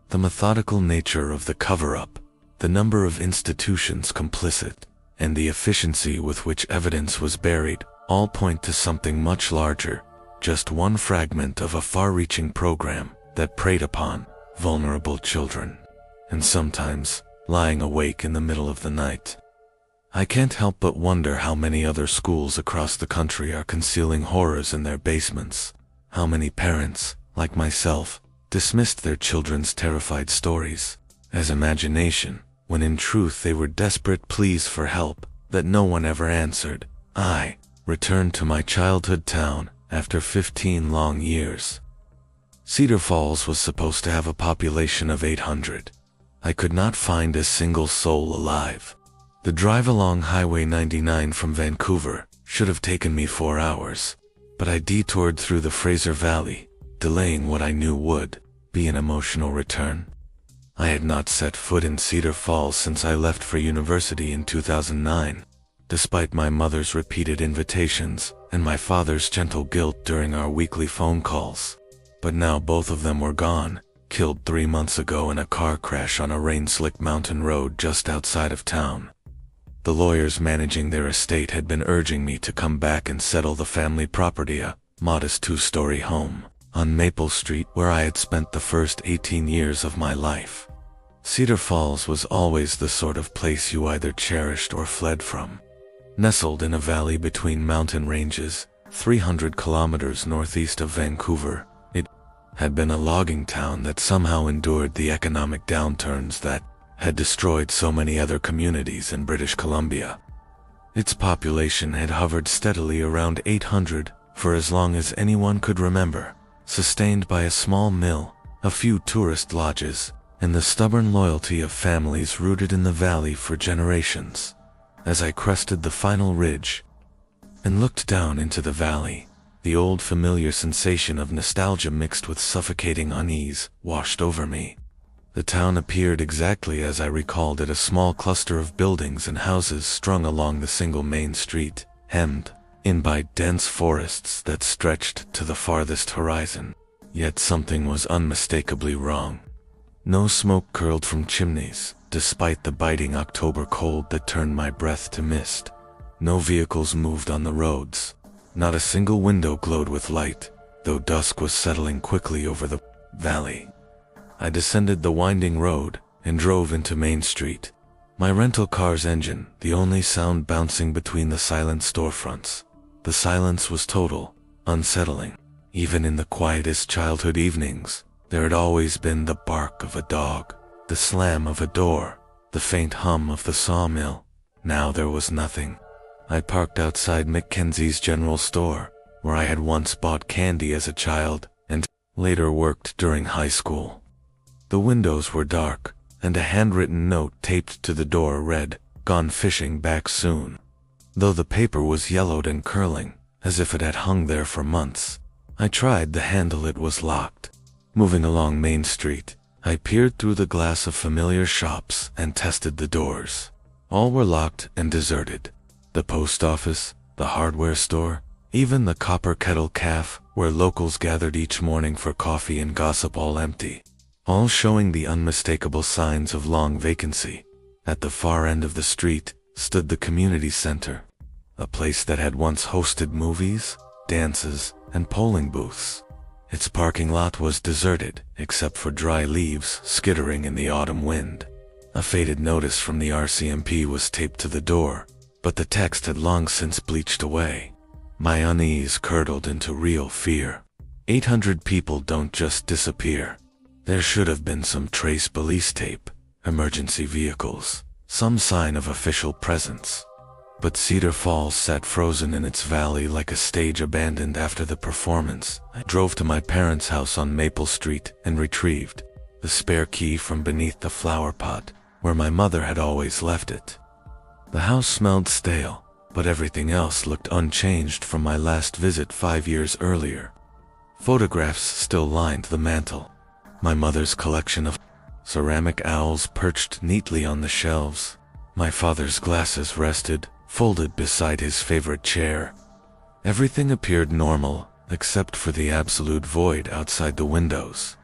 The methodical nature of the cover-up, the number of institutions complicit, and the efficiency with which evidence was buried all point to something much larger, just one fragment of a far-reaching program that preyed upon vulnerable children, and sometimes lying awake in the middle of the night. I can't help but wonder how many other schools across the country are concealing horrors in their basements. How many parents, like myself, dismissed their children's terrified stories as imagination, when in truth they were desperate pleas for help that no one ever answered. I returned to my childhood town after 15 long years. Cedar Falls was supposed to have a population of 800. I could not find a single soul alive. The drive along Highway 99 from Vancouver should have taken me 4 hours, but I detoured through the Fraser Valley, delaying what I knew would be an emotional return. I had not set foot in Cedar Falls since I left for university in 2009, despite my mother's repeated invitations and my father's gentle guilt during our weekly phone calls. But now both of them were gone, killed 3 months ago in a car crash on a rain-slicked mountain road just outside of town. The lawyers managing their estate had been urging me to come back and settle the family property, a modest 2-story home on Maple Street where I had spent the first 18 years of my life. Cedar Falls was always the sort of place you either cherished or fled from. Nestled in a valley between mountain ranges, 300 kilometers northeast of Vancouver, it had been a logging town that somehow endured the economic downturns that had destroyed so many other communities in British Columbia. Its population had hovered steadily around 800 for as long as anyone could remember, sustained by a small mill, a few tourist lodges, and the stubborn loyalty of families rooted in the valley for generations. As I crested the final ridge and looked down into the valley, the old familiar sensation of nostalgia mixed with suffocating unease washed over me. The town appeared exactly as I recalled it, a small cluster of buildings and houses strung along the single main street, hemmed in by dense forests that stretched to the farthest horizon. Yet something was unmistakably wrong. No smoke curled from chimneys, despite the biting October cold that turned my breath to mist. No vehicles moved on the roads. Not a single window glowed with light, though dusk was settling quickly over the valley. I descended the winding road and drove into Main Street, my rental car's engine the only sound bouncing between the silent storefronts. The silence was total, unsettling. Even in the quietest childhood evenings, there had always been the bark of a dog, the slam of a door, the faint hum of the sawmill. Now there was nothing. I parked outside Mackenzie's general store, where I had once bought candy as a child and later worked during high school. The windows were dark, and a handwritten note taped to the door read, "Gone fishing, back soon." Though the paper was yellowed and curling, as if it had hung there for months. I tried the handle, it was locked. Moving along Main Street, I peered through the glass of familiar shops and tested the doors. All were locked and deserted. The post office, the hardware store, even the Copper Kettle Cafe, where locals gathered each morning for coffee and gossip, all empty. All showing the unmistakable signs of long vacancy. At the far end of the street stood the community center, a place that had once hosted movies, dances, and polling booths. Its parking lot was deserted, except for dry leaves skittering in the autumn wind. A faded notice from the RCMP was taped to the door, but the text had long since bleached away. My unease curdled into real fear. 800 people don't just disappear. There should have been some trace police tape, emergency vehicles, some sign of official presence. But Cedar Falls sat frozen in its valley like a stage abandoned after the performance. I drove to my parents' house on Maple Street and retrieved the spare key from beneath the flower pot, where my mother had always left it. The house smelled stale, but everything else looked unchanged from my last visit 5 years earlier. Photographs still lined the mantel. My mother's collection of ceramic owls perched neatly on the shelves. My father's glasses rested, folded beside his favorite chair. Everything appeared normal, except for the absolute void outside the windows.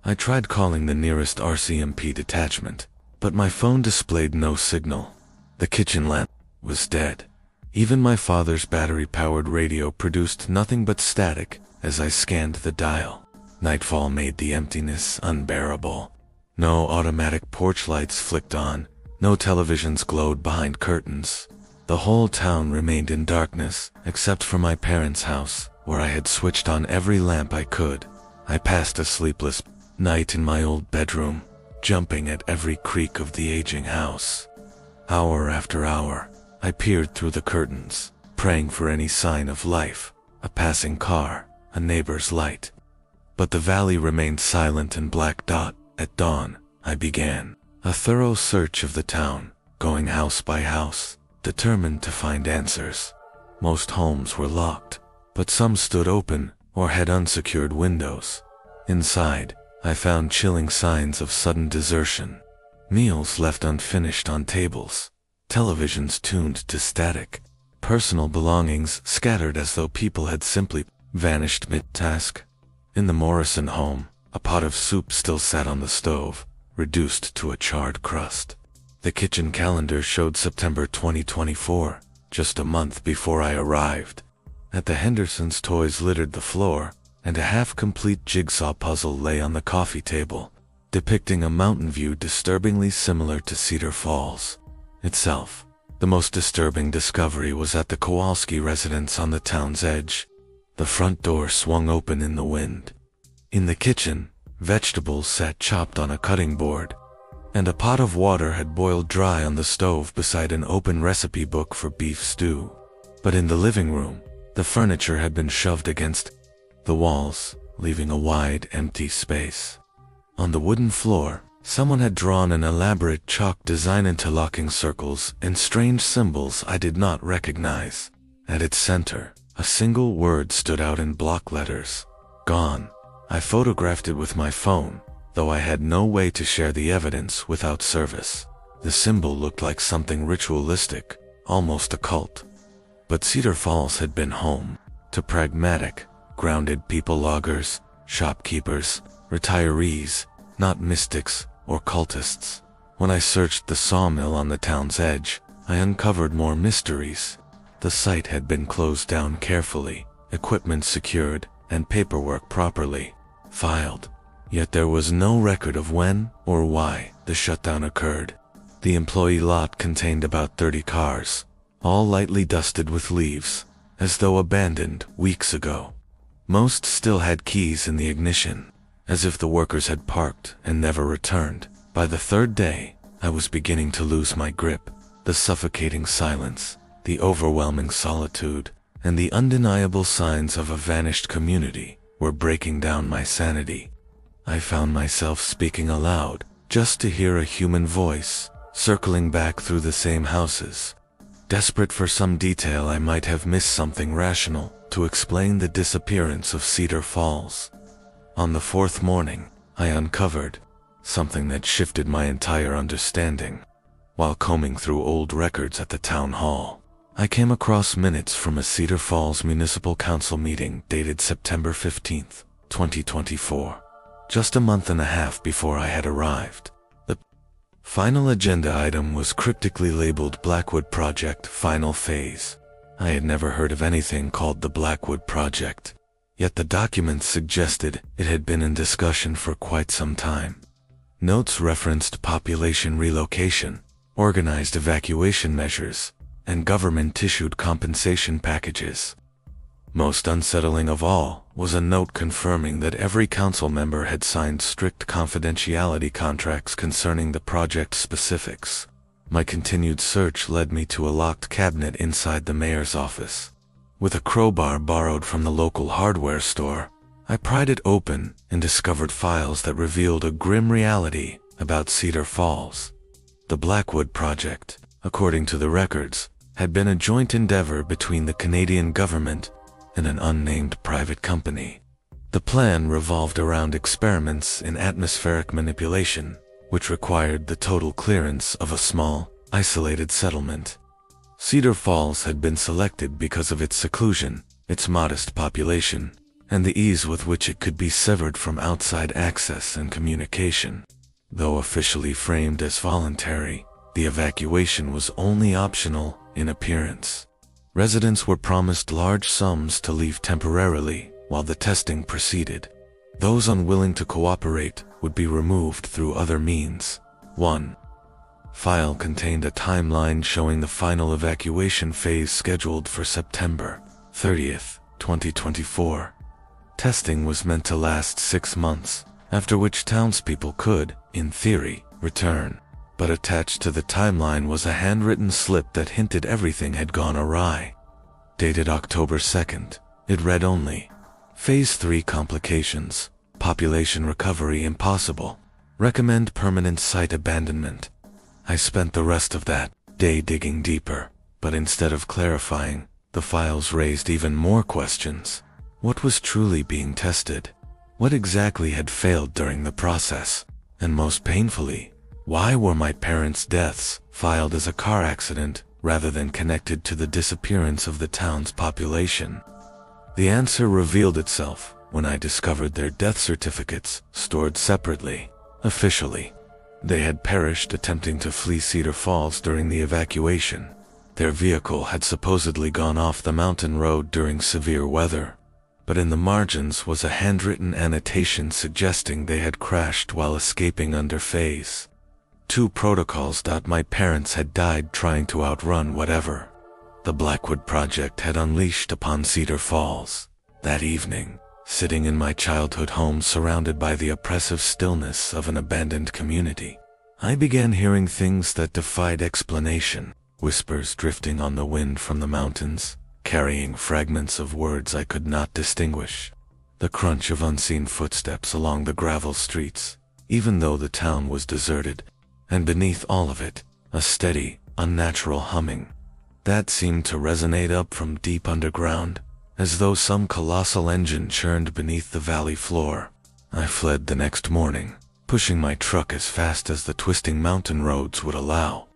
I tried calling the nearest RCMP detachment, but my phone displayed no signal. The kitchen lamp was dead. Even my father's battery-powered radio produced nothing but static as I scanned the dial. Nightfall made the emptiness unbearable. No automatic porch lights flicked on, no televisions glowed behind curtains. The whole town remained in darkness, except for my parents' house, where I had switched on every lamp I could. I passed a sleepless night in my old bedroom, jumping at every creak of the aging house. Hour after hour, I peered through the curtains, praying for any sign of life, a passing car, a neighbor's light. But the valley remained silent and black. At dawn, I began a thorough search of the town, going house by house, determined to find answers. Most homes were locked, but some stood open or had unsecured windows. Inside, I found chilling signs of sudden desertion. Meals left unfinished on tables, televisions tuned to static, personal belongings scattered as though people had simply vanished mid-task. In the Morrison home, a pot of soup still sat on the stove, reduced to a charred crust. The kitchen calendar showed September 2024, just a month before I arrived. At the Hendersons, toys littered the floor, and a half-complete jigsaw puzzle lay on the coffee table. depicting a mountain view disturbingly similar to Cedar Falls itself. The most disturbing discovery was at the Kowalski residence on the town's edge. The front door swung open in the wind. In the kitchen, vegetables sat chopped on a cutting board, and a pot of water had boiled dry on the stove beside an open recipe book for beef stew. But in the living room, the furniture had been shoved against the walls, leaving a wide, empty space. On the wooden floor, someone had drawn an elaborate chalk design interlocking circles and strange symbols I did not recognize. At its center, a single word stood out in block letters: gone. I photographed it with my phone, though I had no way to share the evidence without service. The symbol looked like something ritualistic, almost occult. But Cedar Falls had been home to pragmatic, grounded people, loggers, shopkeepers, retirees, not mystics or cultists. When I searched the sawmill on the town's edge, I uncovered more mysteries. The site had been closed down carefully, equipment secured, and paperwork properly filed. Yet there was no record of when or why the shutdown occurred. The employee lot contained about 30 cars, all lightly dusted with leaves, as though abandoned weeks ago. Most still had keys in the ignition, as if the workers had parked and never returned. By the third day, I was beginning to lose my grip. The suffocating silence, the overwhelming solitude, and the undeniable signs of a vanished community were breaking down my sanity. I found myself speaking aloud, just to hear a human voice, circling back through the same houses. Desperate for some detail I might have missed, something rational to explain the disappearance of Cedar Falls. On the fourth morning, I uncovered something that shifted my entire understanding. While combing through old records at the town hall, I came across minutes from a Cedar Falls Municipal Council meeting dated September 15, 2024, just a month and a half before I had arrived. The final agenda item was cryptically labeled Blackwood Project Final Phase. I had never heard of anything called the Blackwood Project, yet the documents suggested it had been in discussion for quite some time. Notes referenced population relocation, organized evacuation measures, and government-issued compensation packages. Most unsettling of all was a note confirming that every council member had signed strict confidentiality contracts concerning the project specifics. My continued search led me to a locked cabinet inside the mayor's office. With a crowbar borrowed from the local hardware store, I pried it open and discovered files that revealed a grim reality about Cedar Falls. The Blackwood Project, according to the records, had been a joint endeavor between the Canadian government and an unnamed private company. The plan revolved around experiments in atmospheric manipulation, which required the total clearance of a small, isolated settlement. Cedar Falls had been selected because of its seclusion, its modest population, and the ease with which it could be severed from outside access and communication. Though officially framed as voluntary, the evacuation was only optional in appearance. Residents were promised large sums to leave temporarily while the testing proceeded. Those unwilling to cooperate would be removed through other means. One file contained a timeline showing the final evacuation phase scheduled for September 30th, 2024. Testing was meant to last 6 months, after which townspeople could, in theory, return. But attached to the timeline was a handwritten slip that hinted everything had gone awry. Dated October 2nd, it read only, Phase 3 complications, population recovery impossible, recommend permanent site abandonment. I spent the rest of that day digging deeper, but instead of clarifying, the files raised even more questions. What was truly being tested? What exactly had failed during the process? And most painfully, why were my parents' deaths filed as a car accident rather than connected to the disappearance of the town's population? The answer revealed itself when I discovered their death certificates stored separately. Officially, they had perished attempting to flee Cedar Falls during the evacuation. Their vehicle had supposedly gone off the mountain road during severe weather, but in the margins was a handwritten annotation suggesting they had crashed while escaping under phase 2 protocols. My parents had died trying to outrun whatever the Blackwood Project had unleashed upon Cedar Falls. That evening, sitting in my childhood home surrounded by the oppressive stillness of an abandoned community, I began hearing things that defied explanation, whispers drifting on the wind from the mountains, carrying fragments of words I could not distinguish, the crunch of unseen footsteps along the gravel streets, even though the town was deserted, and beneath all of it, a steady, unnatural humming that seemed to resonate up from deep underground, as though some colossal engine churned beneath the valley floor. I fled the next morning, pushing my truck as fast as the twisting mountain roads would allow.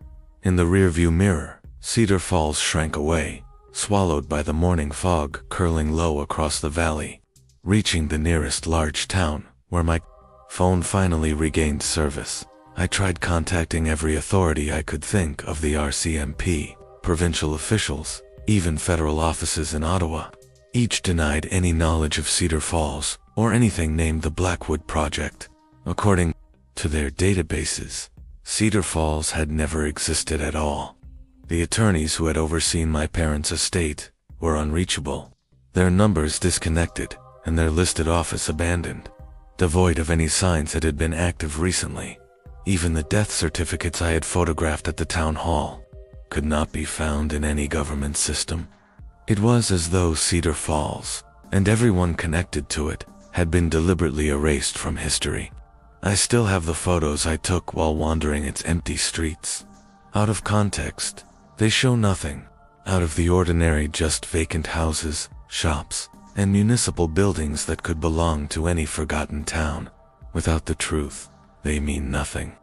In the rearview mirror, Cedar Falls shrank away, swallowed by the morning fog curling low across the valley. Reaching the nearest large town, where my phone finally regained service, I tried contacting every authority I could think of: the RCMP, provincial officials, even federal offices in Ottawa. Each denied any knowledge of Cedar Falls or anything named the Blackwood Project. According to their databases, Cedar Falls had never existed at all. The attorneys who had overseen my parents' estate were unreachable, their numbers disconnected, and their listed office abandoned, devoid of any signs it had been active recently. Even the death certificates I had photographed at the town hall could not be found in any government system. It was as though Cedar Falls, and everyone connected to it, had been deliberately erased from history. I still have the photos I took while wandering its empty streets. Out of context, they show nothing out of the ordinary, just vacant houses, shops, and municipal buildings that could belong to any forgotten town. Without the truth, they mean nothing.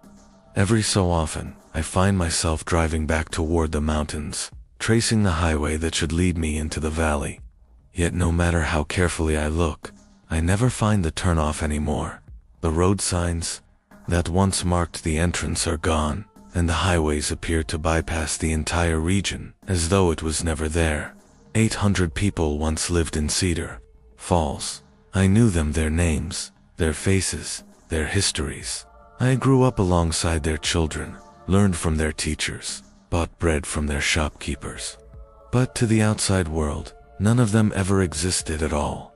Every so often, I find myself driving back toward the mountains, tracing the highway that should lead me into the valley. Yet no matter how carefully I look, I never find the turnoff anymore. The road signs that once marked the entrance are gone, and the highways appear to bypass the entire region, as though it was never there. 800 people once lived in Cedar Falls. I knew them, their names, their faces, their histories. I grew up alongside their children, learned from their teachers, bought bread from their shopkeepers. But to the outside world, none of them ever existed at all.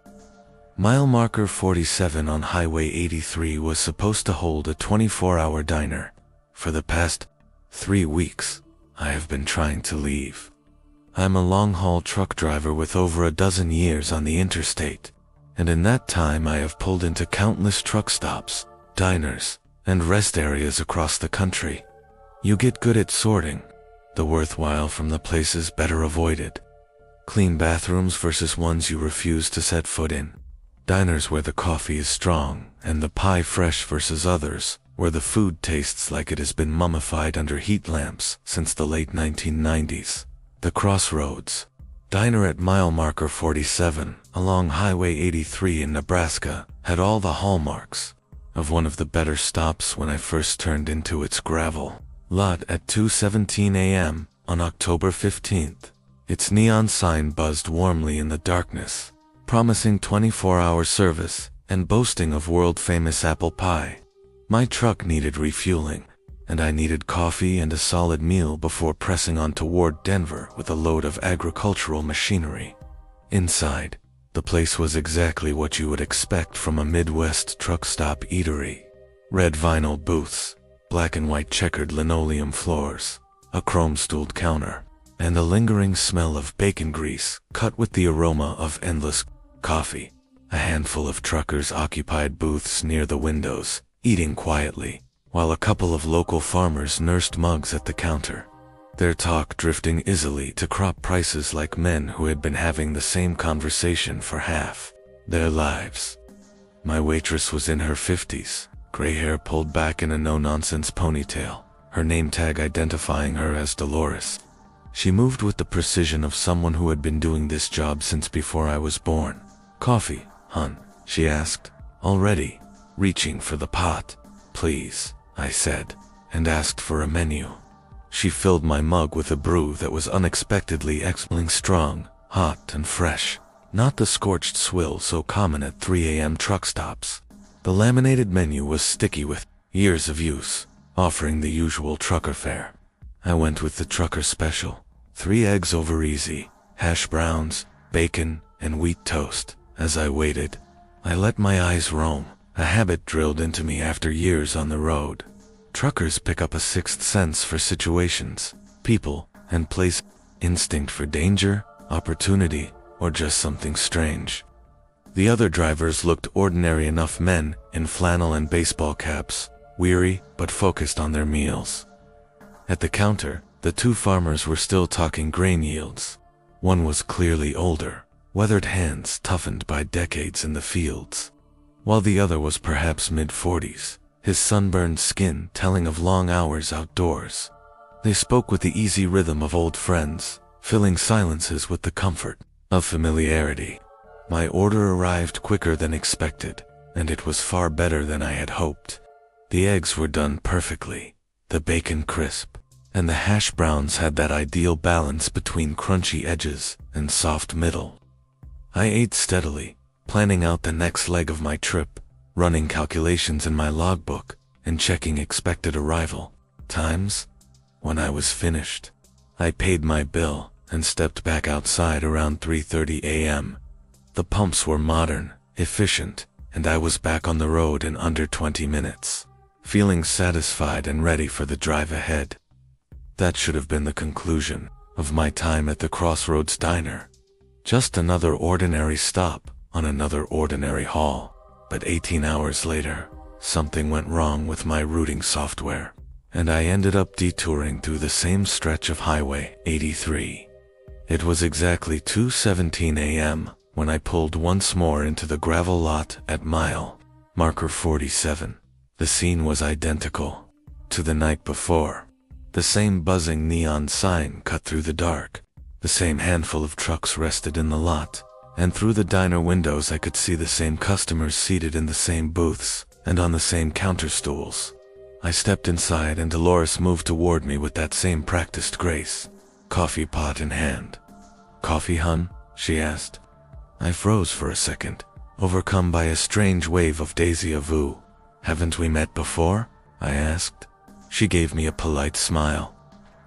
Mile marker 47 on Highway 83 was supposed to hold a 24-hour diner. For the past 3 weeks, I have been trying to leave. I'm a long-haul truck driver with over a dozen years on the interstate, and in that time I have pulled into countless truck stops, diners, and rest areas across the country. You get good at sorting the worthwhile from the places better avoided. Clean bathrooms versus ones you refuse to set foot in. Diners where the coffee is strong and the pie fresh versus others where the food tastes like it has been mummified under heat lamps since the late 1990s. The Crossroads diner at mile marker 47 along Highway 83 in Nebraska had all the hallmarks of one of the better stops when I first turned into its gravel lot at 2:17 a.m. on October 15th. Its neon sign buzzed warmly in the darkness, promising 24-hour service and boasting of world-famous apple pie. My truck needed refueling, and I needed coffee and a solid meal before pressing on toward Denver with a load of agricultural machinery. Inside, the place was exactly what you would expect from a Midwest truck stop eatery. Red vinyl booths, black and white checkered linoleum floors, a chrome-stooled counter, and a lingering smell of bacon grease cut with the aroma of endless coffee. A handful of truckers occupied booths near the windows, eating quietly, while a couple of local farmers nursed mugs at the counter, their talk drifting easily to crop prices like men who had been having the same conversation for half their lives. My waitress was in her 50s, gray hair pulled back in a no-nonsense ponytail, her name tag identifying her as Dolores. She moved with the precision of someone who had been doing this job since before I was born. "Coffee, hun?" she asked, already reaching for the pot. "Please," I said, and asked for a menu. She filled my mug with a brew that was unexpectedly exhaling strong, hot, and fresh. not the scorched swill so common at 3 a.m. truck stops. The laminated menu was sticky with years of use, offering the usual trucker fare. I went with the trucker special: 3 eggs over easy, hash browns, bacon, and wheat toast. As I waited, I let my eyes roam, a habit drilled into me after years on the road. Truckers pick up a sixth sense for situations, people, and place, instinct for danger, opportunity, or just something strange. The other drivers looked ordinary enough men in flannel and baseball caps, weary but focused on their meals. At the counter, the 2 farmers were still talking grain yields. One was clearly older, weathered hands toughened by decades in the fields, while the other was perhaps mid-40s, his sunburned skin telling of long hours outdoors. They spoke with the easy rhythm of old friends, filling silences with the comfort of familiarity. My order arrived quicker than expected, and it was far better than I had hoped. The eggs were done perfectly, the bacon crisp, and the hash browns had that ideal balance between crunchy edges and soft middle. I ate steadily, planning out the next leg of my trip, running calculations in my logbook, and checking expected arrival times. When I was finished, I paid my bill and stepped back outside around 3:30 a.m. The pumps were modern, efficient, and I was back on the road in under 20 minutes, feeling satisfied and ready for the drive ahead. That should have been the conclusion of my time at the Crossroads Diner. Just another ordinary stop on another ordinary haul. But 18 hours later, something went wrong with my routing software, and I ended up detouring through the same stretch of Highway 83. It was exactly 2:17 a.m. when I pulled once more into the gravel lot at mile marker 47. The scene was identical to the night before. The same buzzing neon sign cut through the dark. The same handful of trucks rested in the lot, and through the diner windows I could see the same customers seated in the same booths and on the same counter stools. I stepped inside and Dolores moved toward me with that same practiced grace, coffee pot in hand. "Coffee, hun?" she asked. I froze for a second, overcome by a strange wave of déjà vu. "Haven't we met before?" I asked. She gave me a polite smile.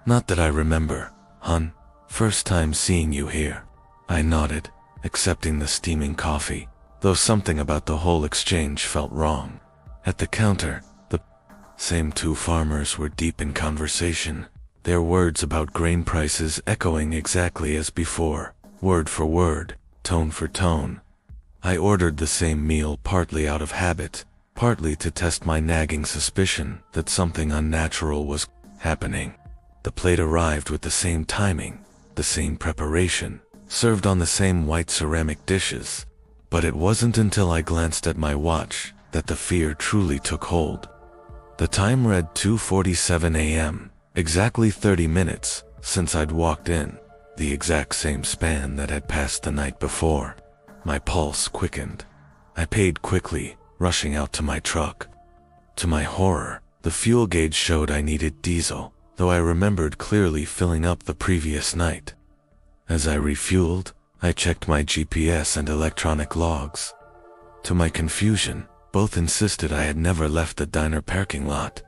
"Not that I remember, hun. First time seeing you here." I nodded, accepting the steaming coffee, though something about the whole exchange felt wrong. At the counter, the same 2 farmers were deep in conversation, their words about grain prices echoing exactly as before, word for word, tone for tone. I ordered the same meal partly out of habit, partly to test my nagging suspicion that something unnatural was happening. The plate arrived with the same timing, the same preparation, served on the same white ceramic dishes. But it wasn't until I glanced at my watch that the fear truly took hold. The time read 2:47 a.m., exactly 30 minutes since I'd walked in, the exact same span that had passed the night before. My pulse quickened. I paid quickly, rushing out to my truck. To my horror, the fuel gauge showed I needed diesel, though I remembered clearly filling up the previous night. As I refueled, I checked my GPS and electronic logs. To my confusion, both insisted I had never left the diner parking lot.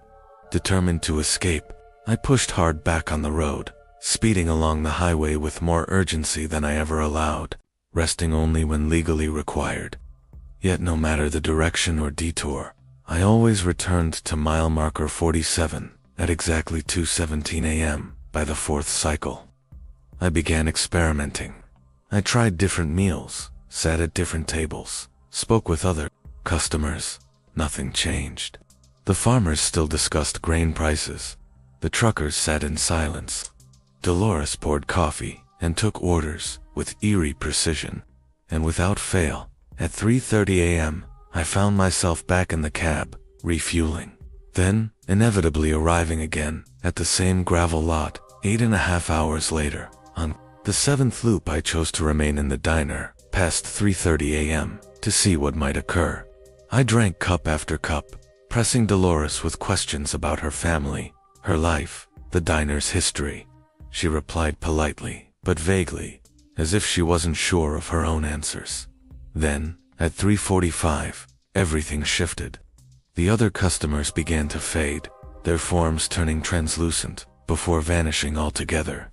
Determined to escape, I pushed hard back on the road, speeding along the highway with more urgency than I ever allowed, resting only when legally required. Yet no matter the direction or detour, I always returned to mile marker 47 at exactly 2:17 a.m. by the 4th cycle. I began experimenting. I tried different meals, sat at different tables, spoke with other customers. Nothing changed. The farmers still discussed grain prices. The truckers sat in silence. Dolores poured coffee and took orders with eerie precision. And without fail, at 3:30 a.m., I found myself back in the cab, refueling. Then, inevitably arriving again at the same gravel lot 8.5 hours later. On the 7th loop, I chose to remain in the diner past 3:30 a.m. to see what might occur. I drank cup after cup, pressing Dolores with questions about her family, her life, the diner's history. She replied politely, but vaguely. as if she wasn't sure of her own answers. Then, at 3:45, everything shifted. The other customers began to fade, their forms turning translucent, before vanishing altogether.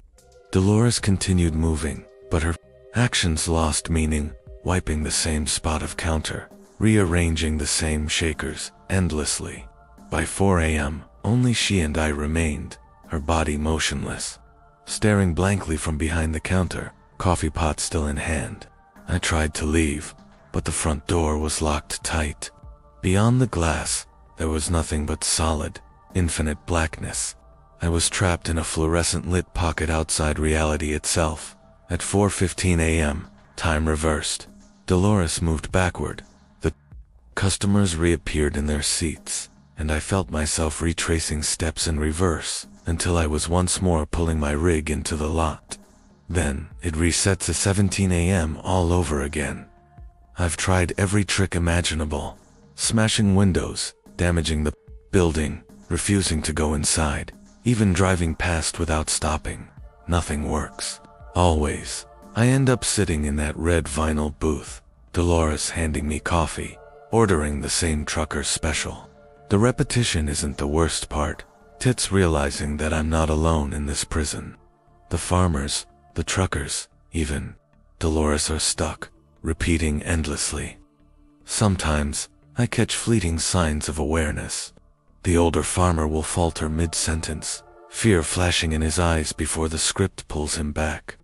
Dolores continued moving, but her actions lost meaning, wiping the same spot of counter, rearranging the same shakers, endlessly. By 4 a.m., only she and I remained, her body motionless, staring blankly from behind the counter, coffee pot still in hand. I tried to leave, but the front door was locked tight. Beyond the glass, there was nothing but solid, infinite blackness. I was trapped in a fluorescent-lit pocket outside reality itself. At 4:15 a.m., time reversed. Dolores moved backward. The customers reappeared in their seats, and I felt myself retracing steps in reverse until I was once more pulling my rig into the lot. Then, it resets to 17 a.m. all over again. I've tried every trick imaginable, smashing windows, damaging the building, refusing to go inside, even driving past without stopping. Nothing works. Always, I end up sitting in that red vinyl booth, Dolores handing me coffee, ordering the same trucker's special. The repetition isn't the worst part. It's realizing that I'm not alone in this prison. The farmers, the truckers, even Dolores are stuck, repeating endlessly. Sometimes, I catch fleeting signs of awareness. The older farmer will falter mid-sentence, fear flashing in his eyes before the script pulls him back.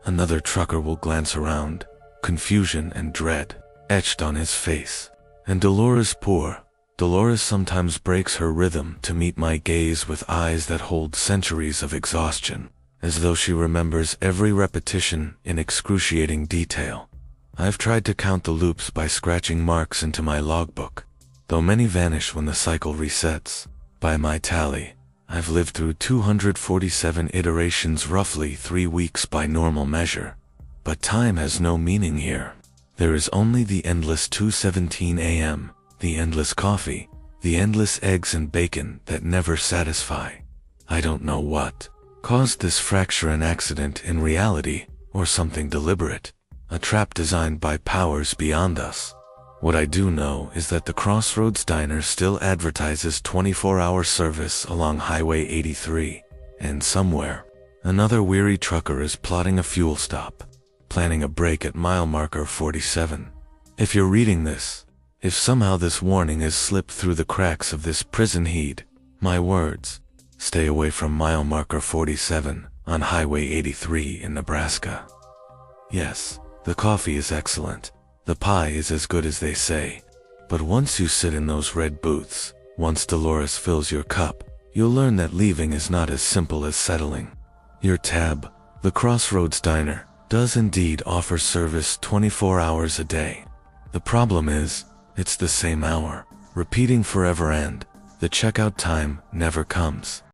Another trucker will glance around, confusion and dread etched on his face. And Dolores sometimes breaks her rhythm to meet my gaze with eyes that hold centuries of exhaustion, as though she remembers every repetition in excruciating detail. I've tried to count the loops by scratching marks into my logbook, though many vanish when the cycle resets. By my tally, I've lived through 247 iterations, roughly 3 weeks by normal measure. But time has no meaning here. There is only the endless 2:17 a.m., the endless coffee, the endless eggs and bacon that never satisfy. I don't know what caused this fracture, an accident in reality, or something deliberate, a trap designed by powers beyond us. What I do know is that the Crossroads Diner still advertises 24-hour service along Highway 83, and somewhere, another weary trucker is plotting a fuel stop, planning a break at mile marker 47. If you're reading this, if somehow this warning has slipped through the cracks of this prison, heed my words. Stay away from mile marker 47 on Highway 83 in Nebraska. Yes, the coffee is excellent. The pie is as good as they say. But once you sit in those red booths, once Dolores fills your cup, you'll learn that leaving is not as simple as settling. Your tab, the Crossroads Diner, does indeed offer service 24 hours a day. The problem is, it's the same hour, repeating forever, and the checkout time never comes.